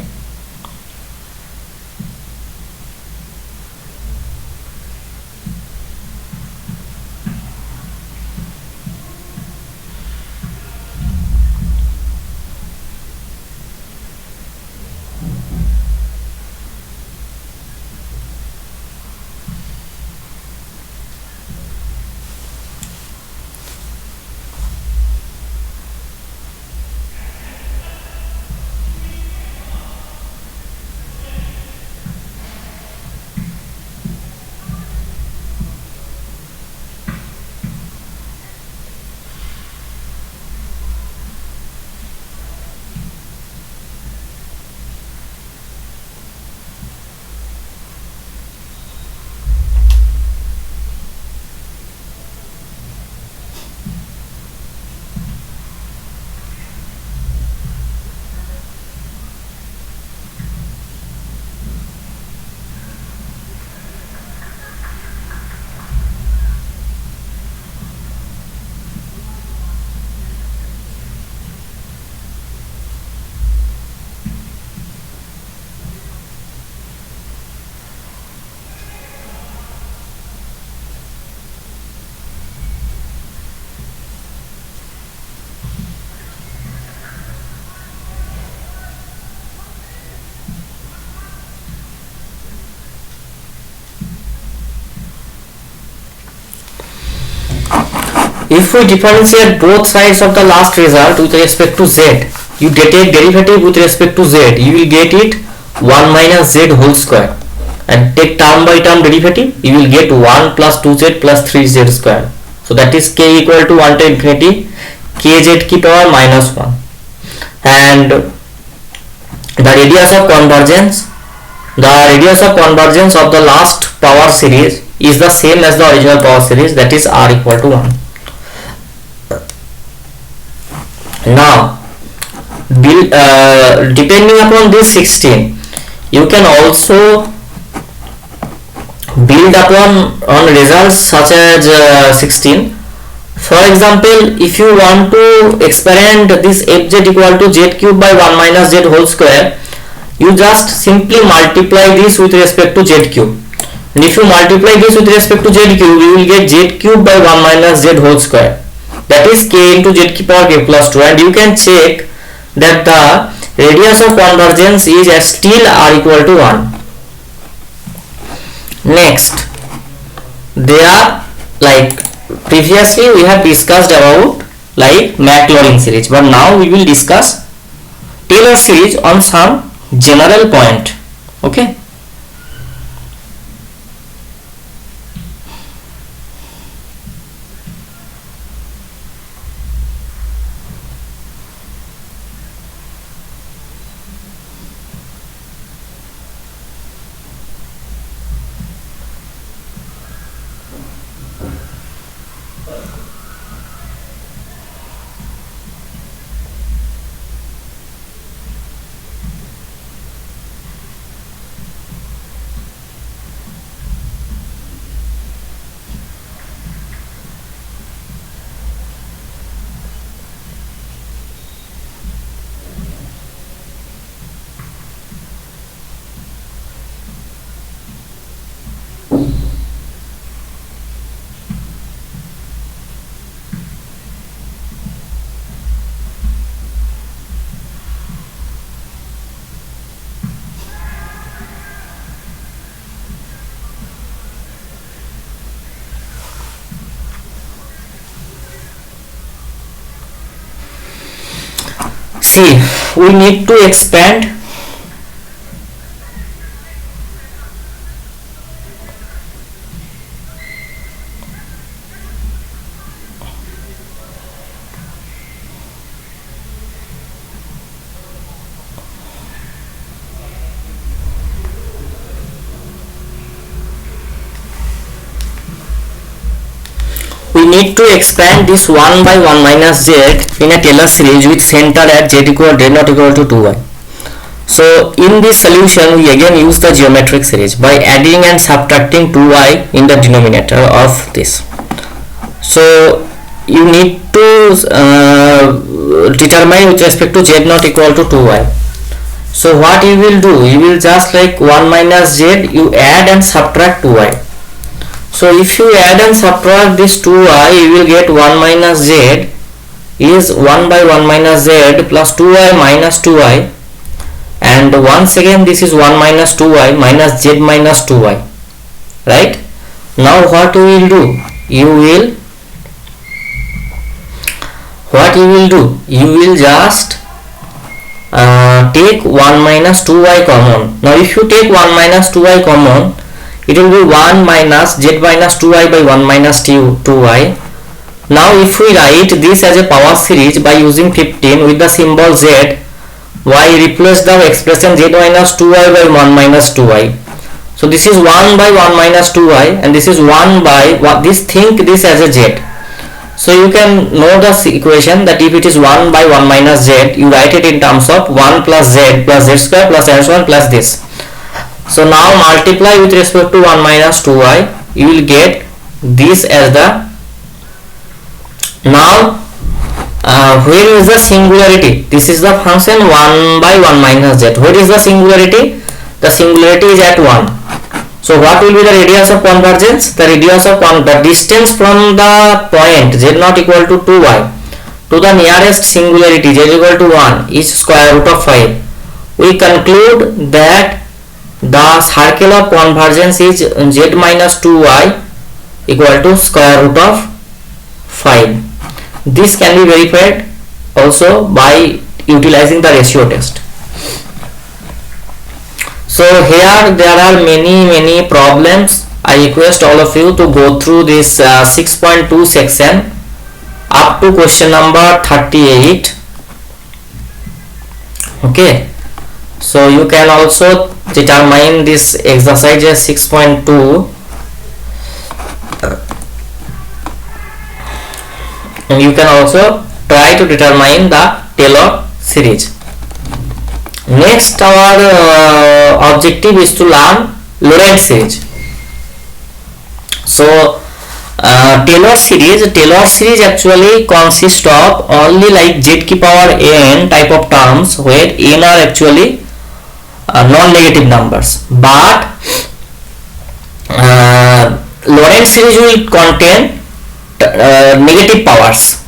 If we differentiate both sides of the last result with respect to z, you take derivative with respect to z, you will get it 1 minus z whole square, and take term by term derivative, you will get 1 plus 2z plus 3z square. So that is k equal to 1 to infinity kz ki power minus 1. and the radius of convergence of the last power series is the same as the original power series, that is r equal to 1. Now depending upon this 16, you can also build upon results such as 16. For example, if you want to experiment this fz equal to z cube by 1 minus z whole square, you just simply multiply this with respect to z cube, and if you multiply this with respect to z cube, you will get z cube by 1 minus z whole square, that is k into z power k plus 2, and you can check that the radius of convergence is still r equal to 1. Next, they are like previously we have discussed about like Maclaurin series, but now we will discuss Taylor series on some general point. Okay. See, we need to expand this 1 by 1 minus z in a Taylor series with center at z equal z not equal to 2y. So in this solution we again use the geometric series by adding and subtracting 2y in the denominator of this. So you need to determine with respect to z not equal to 2y. So what you will do, you will just like 1 minus z, you add and subtract 2y. So if you add and subtract this 2y, you will get 1 minus z is 1 by 1 minus z plus 2y minus 2y, and once again this is 1 minus 2y minus z minus 2y, right? Now what you will do, you will just take 1 minus 2y common. Now if you take 1 minus 2y common, it will be 1 minus z minus 2y by 1 minus 2y. Now if we write this as a power series by using 15 with the symbol z, y replace the expression z minus 2y by 1 minus 2y. So this is 1 by 1 minus 2y, and this is 1 by this, think this as a z. So you can know the equation that if it is 1 by 1 minus z, you write it in terms of 1 plus z square plus n1 plus this. So now multiply with respect to 1 minus 2y, you will get this as the. Now where is the singularity? This is the function 1 by 1 minus z. Where is the singularity? The singularity is at 1. So what will be the radius of convergence? The radius of the distance from the point z not equal to 2y to the nearest singularity z equal to 1 is square root of 5. We conclude that the circle of convergence is z minus 2y equal to square root of 5. This can be verified also by utilizing the ratio test. So here there are many problems. I request all of you to go through this 6.2 section up to question number 38. Okay, so you can also determine this exercise as 6.2, and you can also try to determine the Taylor series. Next, our objective is to learn Lorentz series. So Taylor series actually consists of only like z की power n type of terms where n are actually non-negative numbers, but Lorentz series will contain negative powers.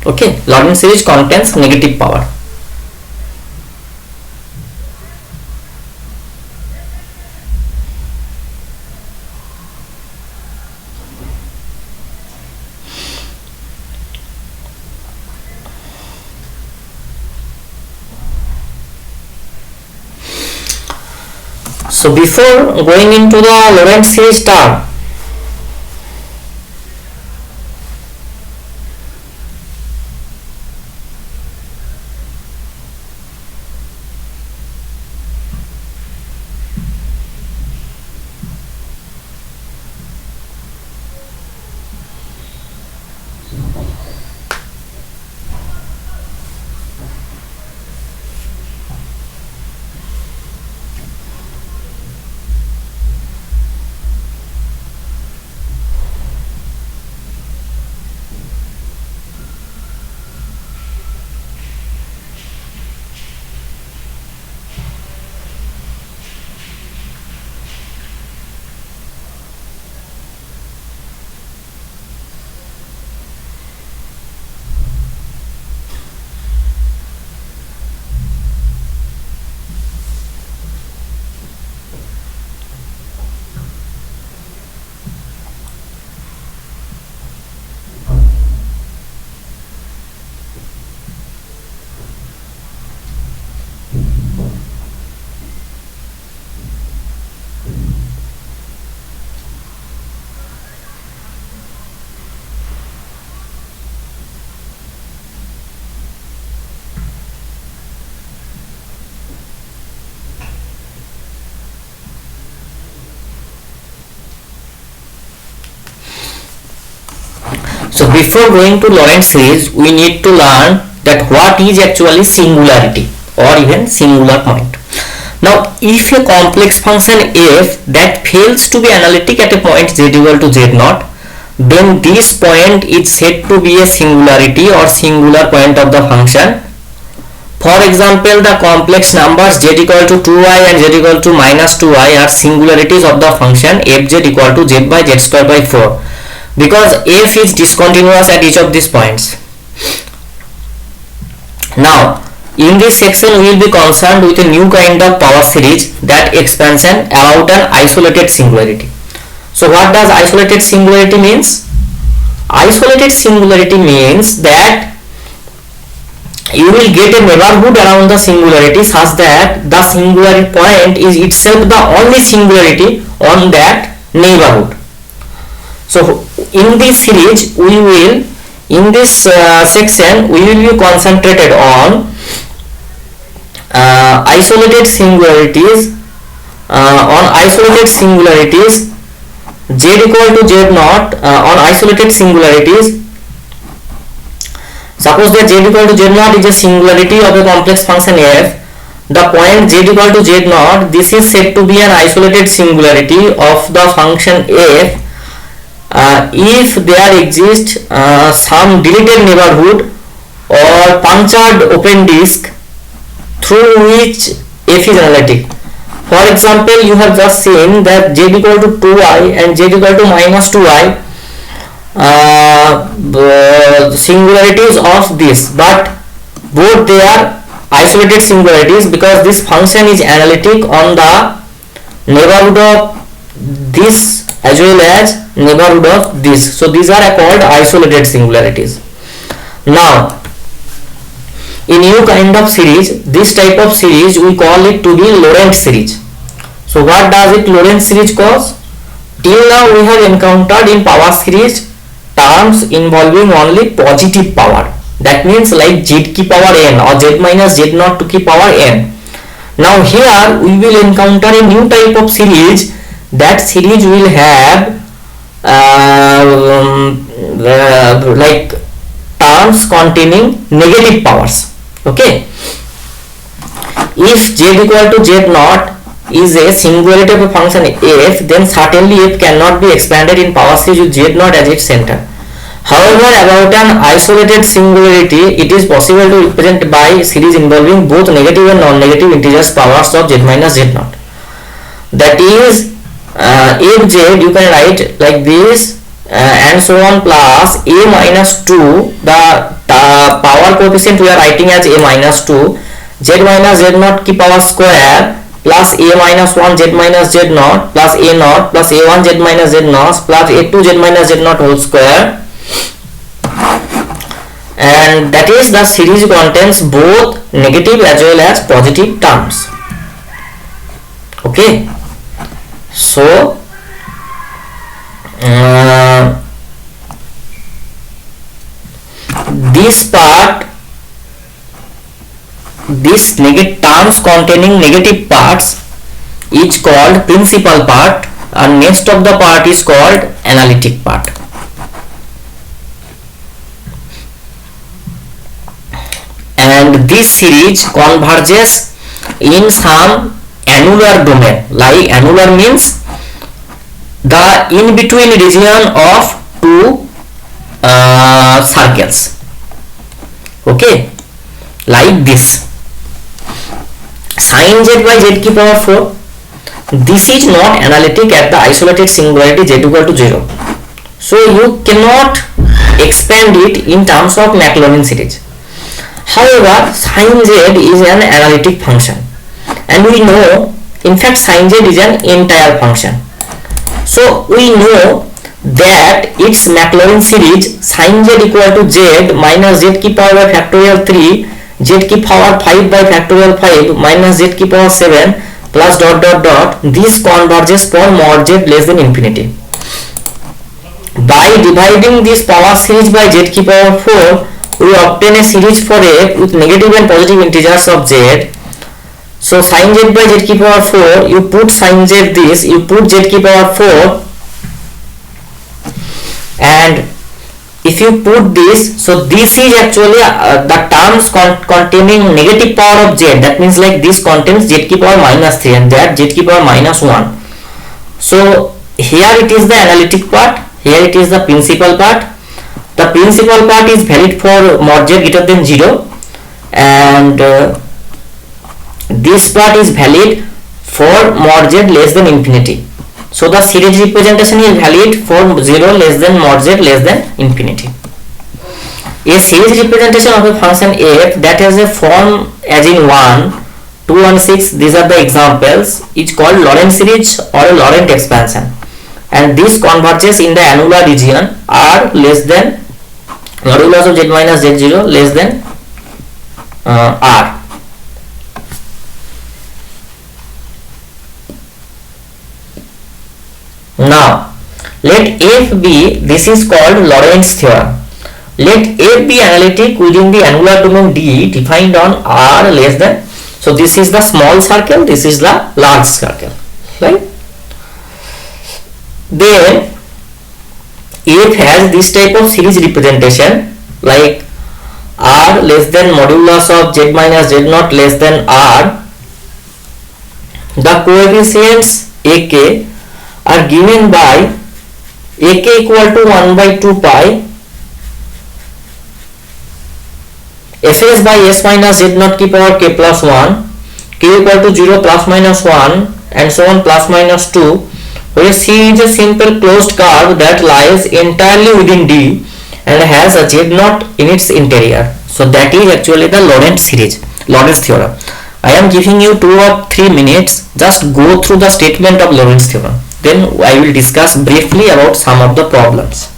Okay, Lorentz series contains negative power. So before going into the Lorentz series term, so before going to Lorentz series, we need to learn that what is actually singularity or even singular point. Now, if a complex function f that fails to be analytic at a point z equal to z0, then this point is said to be a singularity or singular point of the function. For example, the complex numbers z equal to 2i and z equal to minus 2i are singularities of the function fz equal to z by z square by 4, because f is discontinuous at each of these points. Now, in this section we will be concerned with a new kind of power series that expansion about an isolated singularity. So what does isolated singularity means? Isolated singularity means that you will get a neighborhood around the singularity such that the singularity point is itself the only singularity on that neighborhood. So in this series we will, in this section we will be concentrated on isolated singularities, z equal to z0 on isolated singularities. Suppose that z equal to z0 is a singularity of a complex function f. The point z equal to z0, this is said to be an isolated singularity of the function f if there exists some deleted neighborhood or punctured open disk through which f is analytic. For example, you have just seen that z equal to 2i and z equal to minus 2i singularities of this, but both they are isolated singularities because this function is analytic on the neighborhood of this as well as neighborhood of this. So these are called isolated singularities. Now, in new kind of series, this type of series we call it to be Lorentz series. So what does it Lorentz series cause? Till now we have encountered in power series terms involving only positive power. That means like z की power n or z minus z naught to की power n. Now here we will encounter a new type of series. That series will have like terms containing negative powers. Okay. If z equal to z naught is a singularity of a function f, then certainly f cannot be expanded in power series with z naught as its center. However, about an isolated singularity, it is possible to represent by series involving both negative and non-negative integers powers of z minus z naught. That is, fz you can write like this and so on plus a minus 2, the power coefficient we are writing as a minus 2, z minus z naught की power square plus a minus 1 z minus z naught plus a naught plus a1 z minus z naught plus a2 z minus z naught whole square. And that is, the series contains both negative as well as positive terms. Okay, so this part, this negative terms containing negative parts is called principal part, and next of the part is called analytic part. And this series converges in some annular domain. Like annular means the in between region of two circles. Okay, like this. Sin z by z की power 4. This is not analytic at the isolated singularity z equal to 0. So you cannot expand it in terms of Maclaurin series. However, sin z is an analytic function, and we know, in fact, sin z is an entire function. So we know that its Maclaurin series sin z equal to z minus z की power by factorial 3, z की power 5 by factorial 5 minus z की power 7 plus dot dot dot. This converges for mod z less than infinity. By dividing this power series by z की power 4, we obtain a series for f with negative and positive integers of z. So sin z by z की power 4, you put sin z this, you put z की power 4, and if you put this, so this is actually the terms containing negative power of z. That means like this contains z की power minus 3 and that z की power minus 1. So here it is the analytic part, here it is the principal part. The principal part is valid for mod z greater than 0, and this part is valid for mod z less than infinity. So the series representation is valid for 0 less than mod z less than infinity. A series representation of a function f that has a form as in 1, 2 and 6, these are the examples, is called Laurent series or a Laurent expansion, and this converges in the annular region r less than modulus of z minus z0 less than r. Now let f be, this is called Laurent's theorem. Let f be analytic within the annular domain D defined on r less than, so this is the small circle, this is the large circle, right? Then f has this type of series representation like r less than modulus of z minus z naught less than r. The coefficients ak are given by ak equal to 1 by 2 pi fs by s minus z naught की power k plus 1, k equal to 0 plus minus 1 and so on plus minus 2, where C is a simple closed curve that lies entirely within D and has a z naught in its interior. So that is actually the Laurent series, Laurent's theorem. I am giving you 2 or 3 minutes, just go through the statement of Laurent's theorem. Then I will discuss briefly about some of the problems.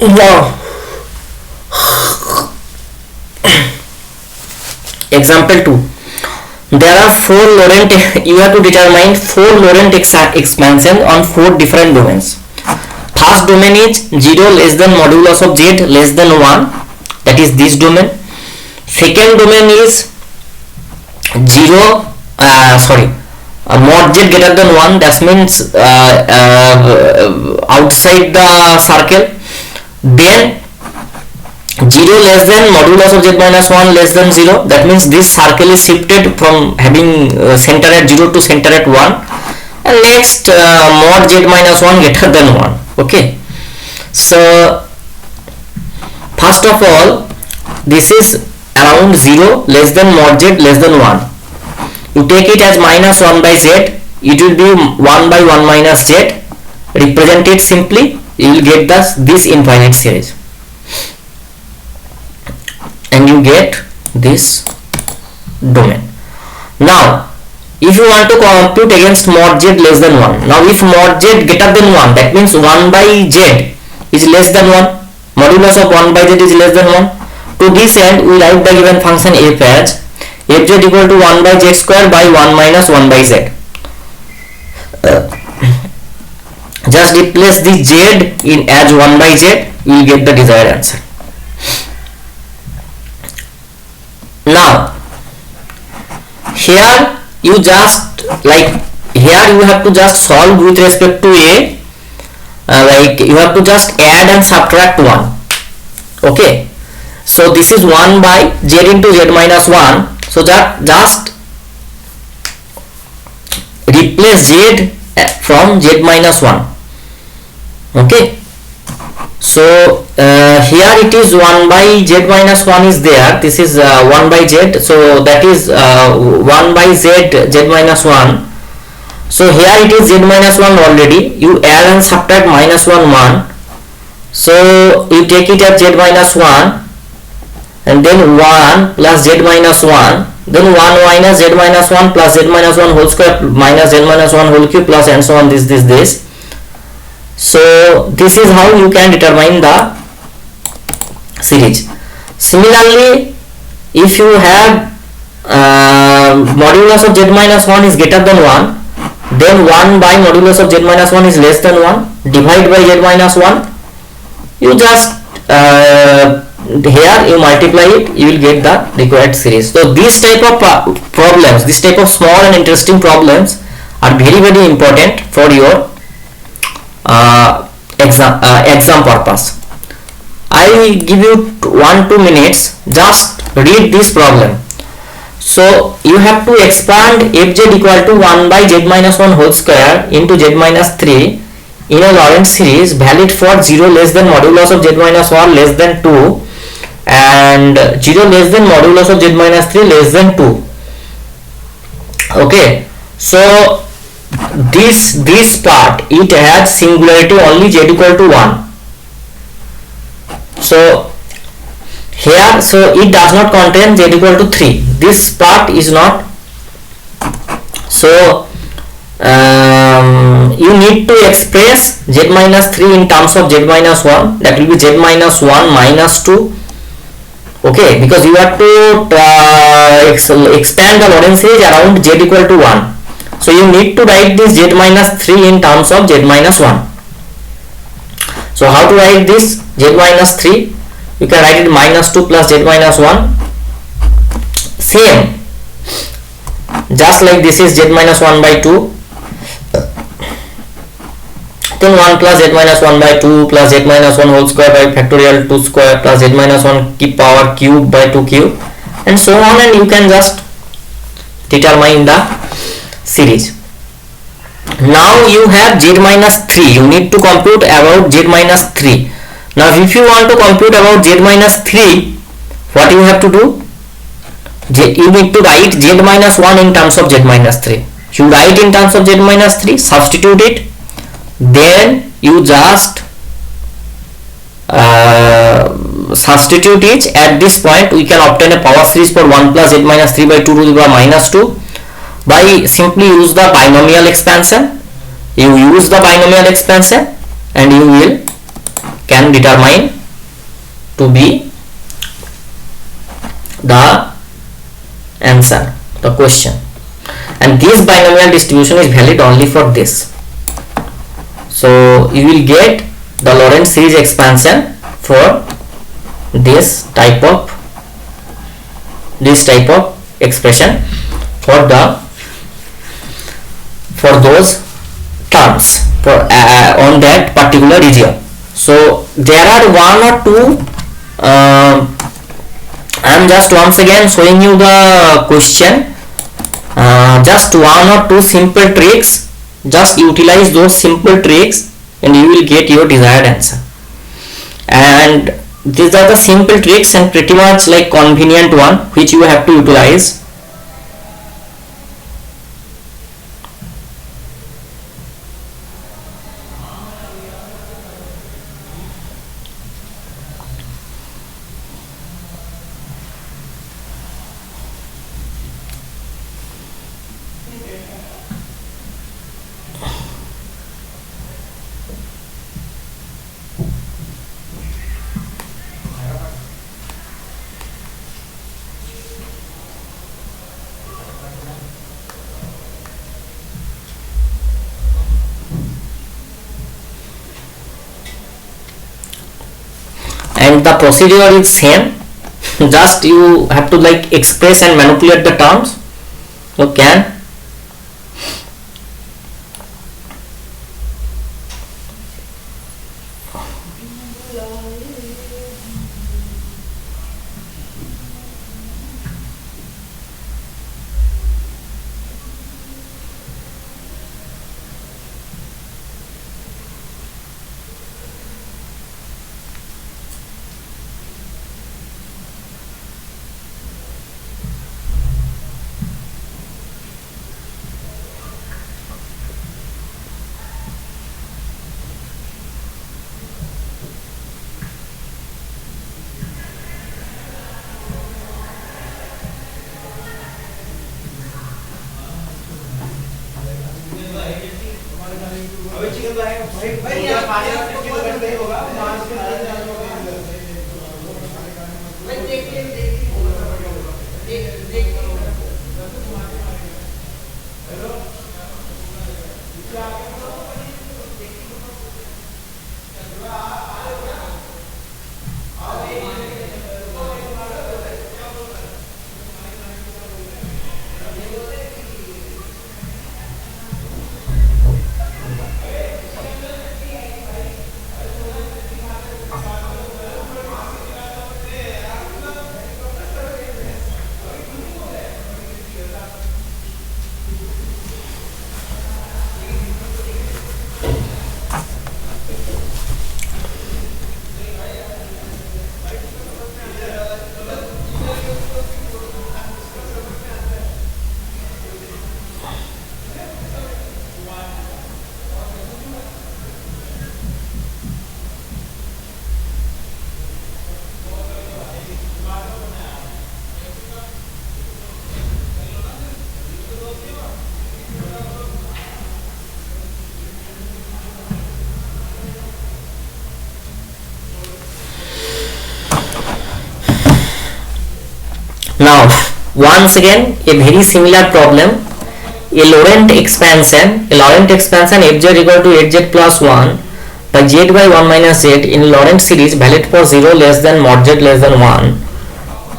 Now example 2. There are four Laurent, you have to determine four Laurent expansion on four different domains. First domain is 0 less than modulus of z less than 1, that is this domain. Second domain is 0 mod z greater than 1, that means outside the circle. Then 0 less than modulus of z minus 1 less than 0, that means this circle is shifted from having center at 0 to center at 1. And next mod z minus 1 greater than 1. Okay, so first of all, this is around 0 less than mod z less than 1. You take it as minus 1 by z, it will be 1 by 1 minus z. Represent it simply, you will get this infinite series, and you get this domain. Now if you want to compute against mod z less than 1, now if mod z greater than 1, that means 1 by z is less than 1, modulus of 1 by z is less than 1. To this end, we write the given function f as fz equal to 1 by z square by 1 minus 1 by z. Just replace the z in as 1 by z, you will get the desired answer. Now here you just here you have to just solve with respect to a, you have to just add and subtract 1. Okay, so this is 1 by z into z minus 1, so that just replace z from z minus 1. Okay, so here it is 1 by z minus 1 is there, this is 1 by z, so that is 1 by z minus 1. So here it is z minus 1 already, you add and subtract minus 1 1, so you take it as z minus 1 and then 1 plus z minus 1, then 1 minus z minus 1 plus z minus 1 whole square minus z minus 1 whole cube plus and so on, this. So this is how you can determine the series. Similarly, if you have modulus of z minus 1 is greater than 1, then 1 by modulus of z minus 1 is less than 1, divide by z minus 1, you just here you multiply it, you will get the required series. So this type of problems, this type of small and interesting problems are very important for your exam purpose. I will give you 1-2 minutes, just read this problem. So you have to expand fz equal to 1 by z minus 1 whole square into z minus 3 in a Lorentz series valid for 0 less than modulus of z minus 1 less than 2 and 0 less than modulus of z minus 3 less than 2. Okay, so this part it has singularity only z equal to 1. So here, so it does not contain z equal to 3, this part is not. So you need to express z minus 3 in terms of z minus 1, that will be z minus 1 minus 2. Okay, because you have to expand the Lorentz series around z equal to 1. So you need to write this z minus 3 in terms of z minus 1. So how to write this z minus 3? You can write it minus 2 plus z minus 1. Same, just like this is z minus 1 by 2. Then 1 plus z minus 1 by 2 plus z minus 1 whole square by factorial 2 square plus z minus 1 power cube by 2 cube and so on, and you can just determine the series. Now you have z minus 3, you need to compute about z minus 3. Now if you want to compute about z minus 3, what you have to do? You need to write z minus 1 in terms of z minus 3. You write in terms of z minus 3, substitute it, then you just substitute it. At this point we can obtain a power series for 1 plus z minus 3 by 2 to the power minus 2 by simply use the binomial expansion. You use the binomial expansion and you will can determine to be the answer, the question. And this binomial distribution is valid only for this. So you will get the Lorentz series expansion for this type of expression for those terms for on that particular region. So there are one or two I am just once again showing you the question, just one or two simple tricks. Just utilize those simple tricks and you will get your desired answer. And these are the simple tricks and pretty much like convenient one which you have to utilize. And the procedure is same, just you have to like express and manipulate the terms. You can now once again a very similar problem. A Laurent expansion fz equal to hz plus 1 by z by 1 minus z in Laurent series valid for 0 less than mod z less than 1.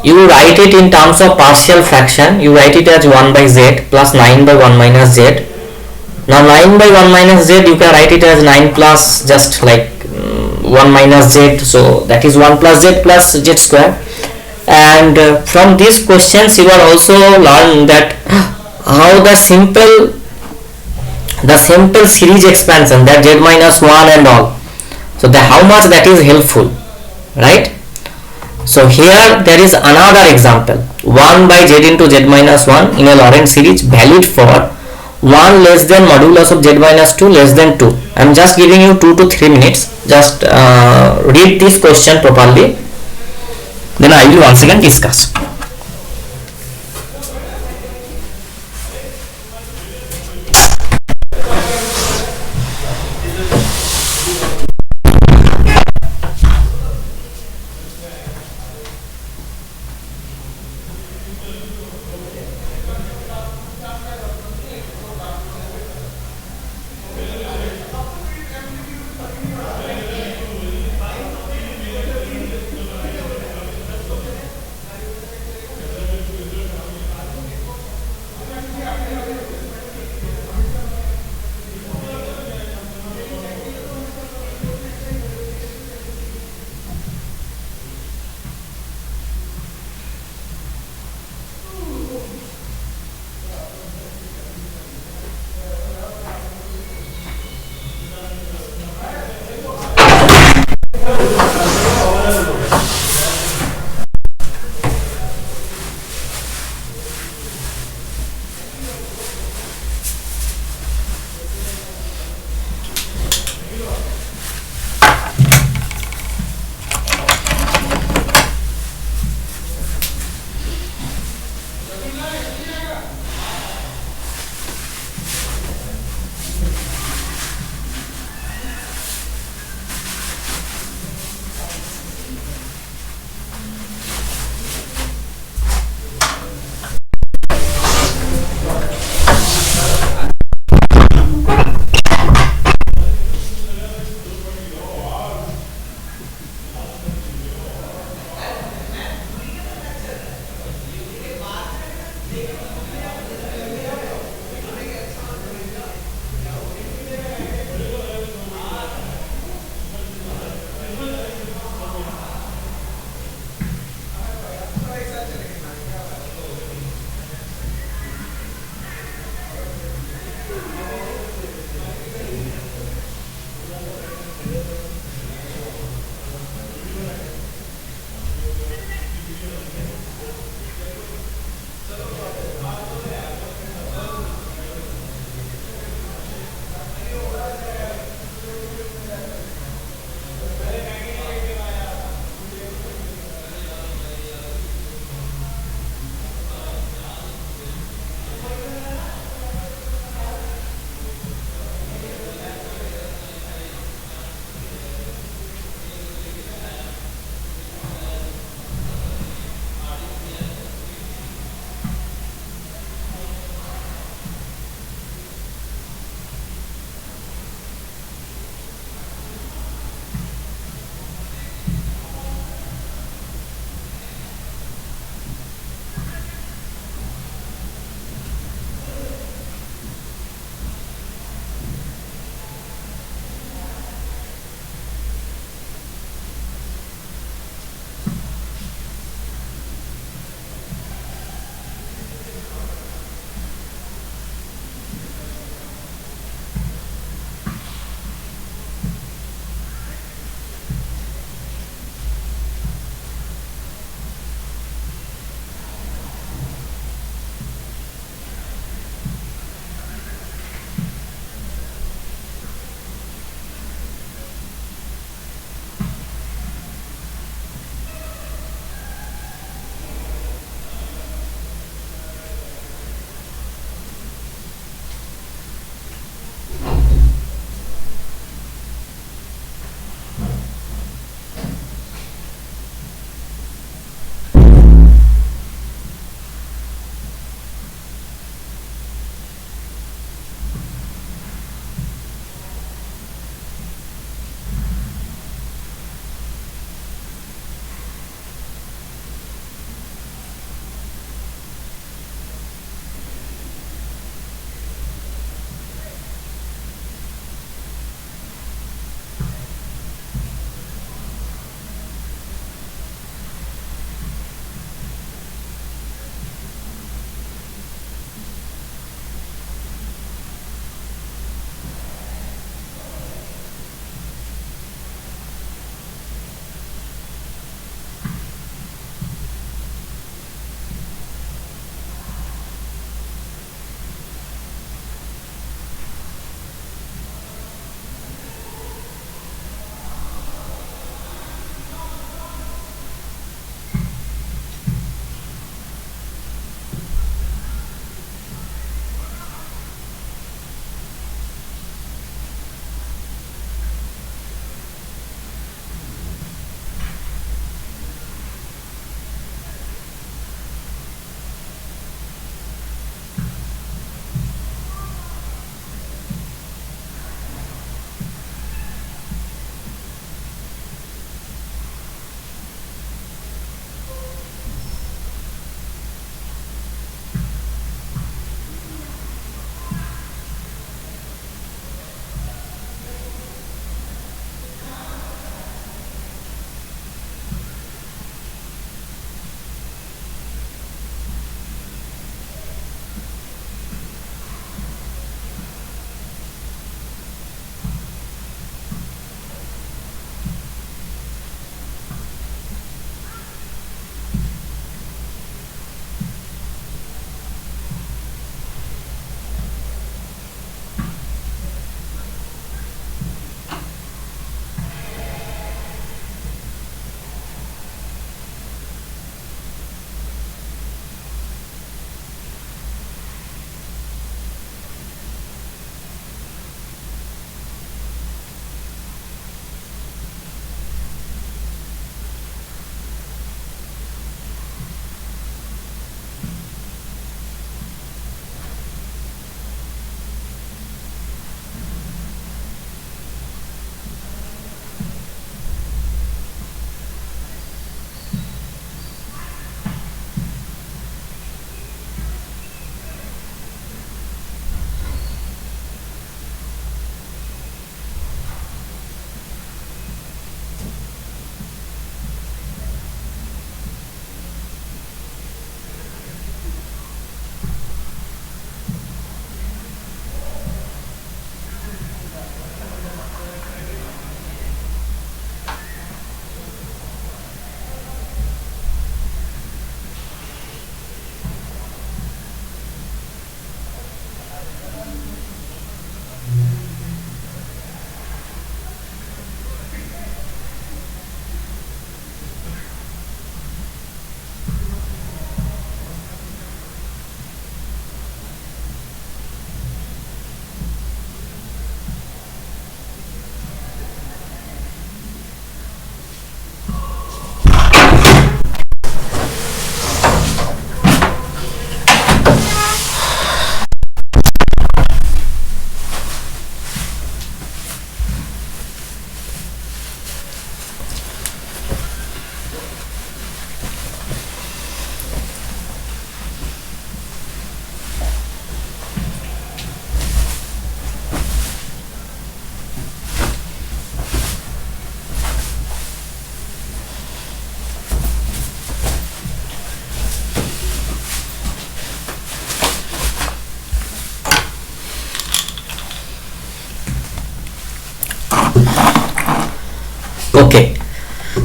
You write it in terms of partial fraction. You write it as 1 by z plus 9 by 1 minus z. Now 9 by 1 minus z you can write it as 9 plus just like 1 minus z, so that is 1 plus z plus z square. And from these questions you are also learn that how the simple series expansion, that z minus 1 and all, so the how much that is helpful, right? So here there is another example, 1 by z into z minus 1 in a Laurent series valid for 1 less than modulus of z minus 2 less than 2. I am just giving you 2 to 3 minutes, just read this question properly, then I will once again discuss.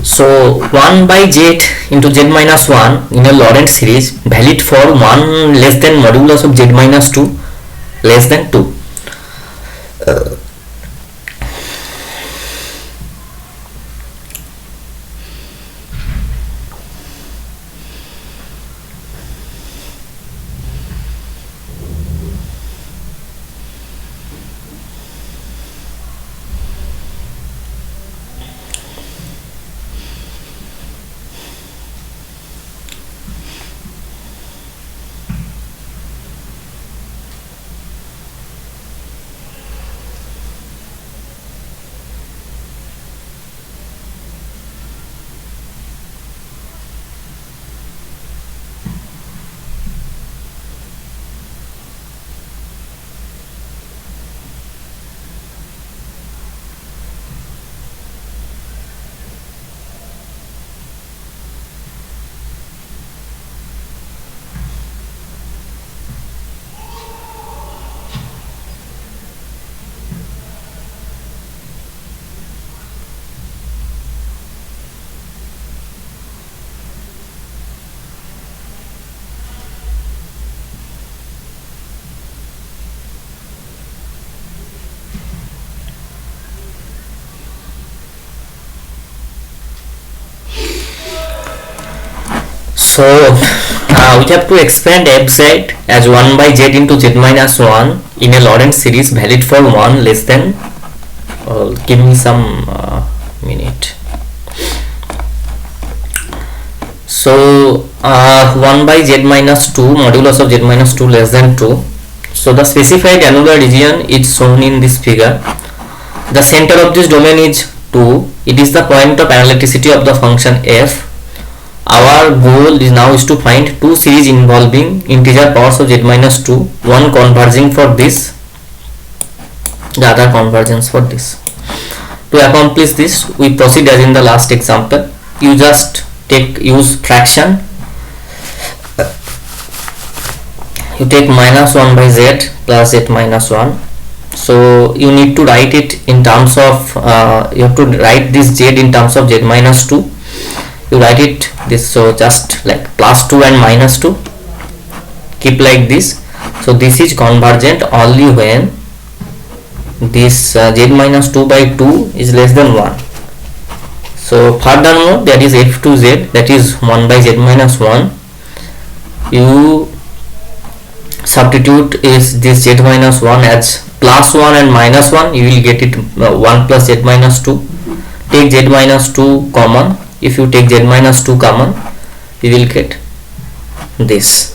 So 1 by z into z minus 1 in a Lorentz series valid for 1 less than modulus of z minus 2 less than 2. So we have to expand fz as 1 by z into z minus 1 in a Lorentz series valid for 1 less than, give me some minute. So 1 by z minus 2 modulus of z minus 2 less than 2. So the specified annular region is shown in this figure. The center of this domain is 2. It is the point of analyticity of the function f. Our goal is now to find two series involving integer powers of z minus 2, one converging for this, the other convergence for this. To accomplish this, we proceed as in the last example. You just use fraction. You take minus 1 by z plus z minus 1. So you need to write it in terms of, you have to write this z in terms of z minus 2. You write it this, so just like plus 2 and minus 2, keep like this. So this is convergent only when this z minus 2 by 2 is less than 1. So furthermore, there is f to z, that is 1 by z minus 1. You substitute is this z minus 1 as plus 1 and minus 1, you will get it 1 plus z minus 2. Take z minus 2 common. If you take z minus 2 common, you will get this.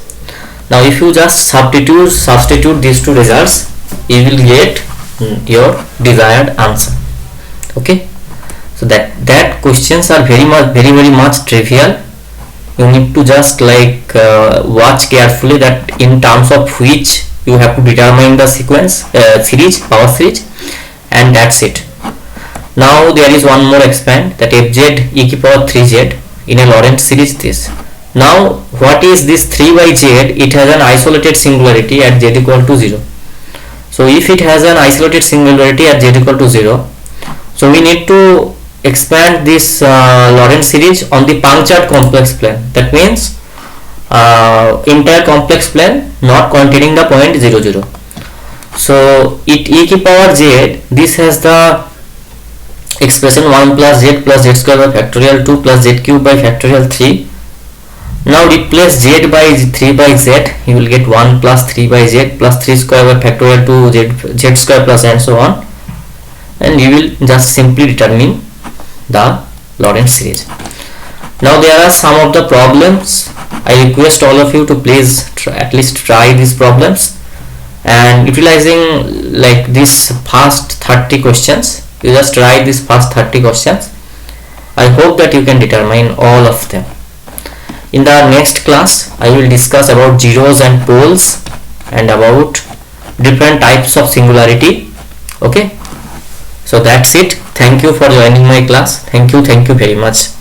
Now if you just substitute these two results, you will get your desired answer. Okay, so that questions are very much trivial. You need to just like watch carefully that in terms of which you have to determine the sequence, power series, and that's it. Now there is one more expand, that fz e to the power 3z in a Lorentz series this. Now what is this 3 by z? It has an isolated singularity at z equal to 0. So if it has an isolated singularity at z equal to 0, so we need to expand this Lorentz series on the punctured complex plane. That means entire complex plane not containing the point 0, 0. So it e to the power z, this has the expression 1 plus z square by factorial 2 plus z cube by factorial 3. Now replace z by 3 by z, you will get 1 plus 3 by z plus 3 square by factorial 2 z square plus and so on, and you will just simply determine the Lorentz series. Now there are some of the problems. I request all of you to please at least try these problems, and utilizing like this first 30 questions, you just write this first 30 questions. I hope that you can determine all of them. In the next class, I will discuss about zeros and poles and about different types of singularity. Okay, so that's it. Thank you for joining my class. Thank you very much.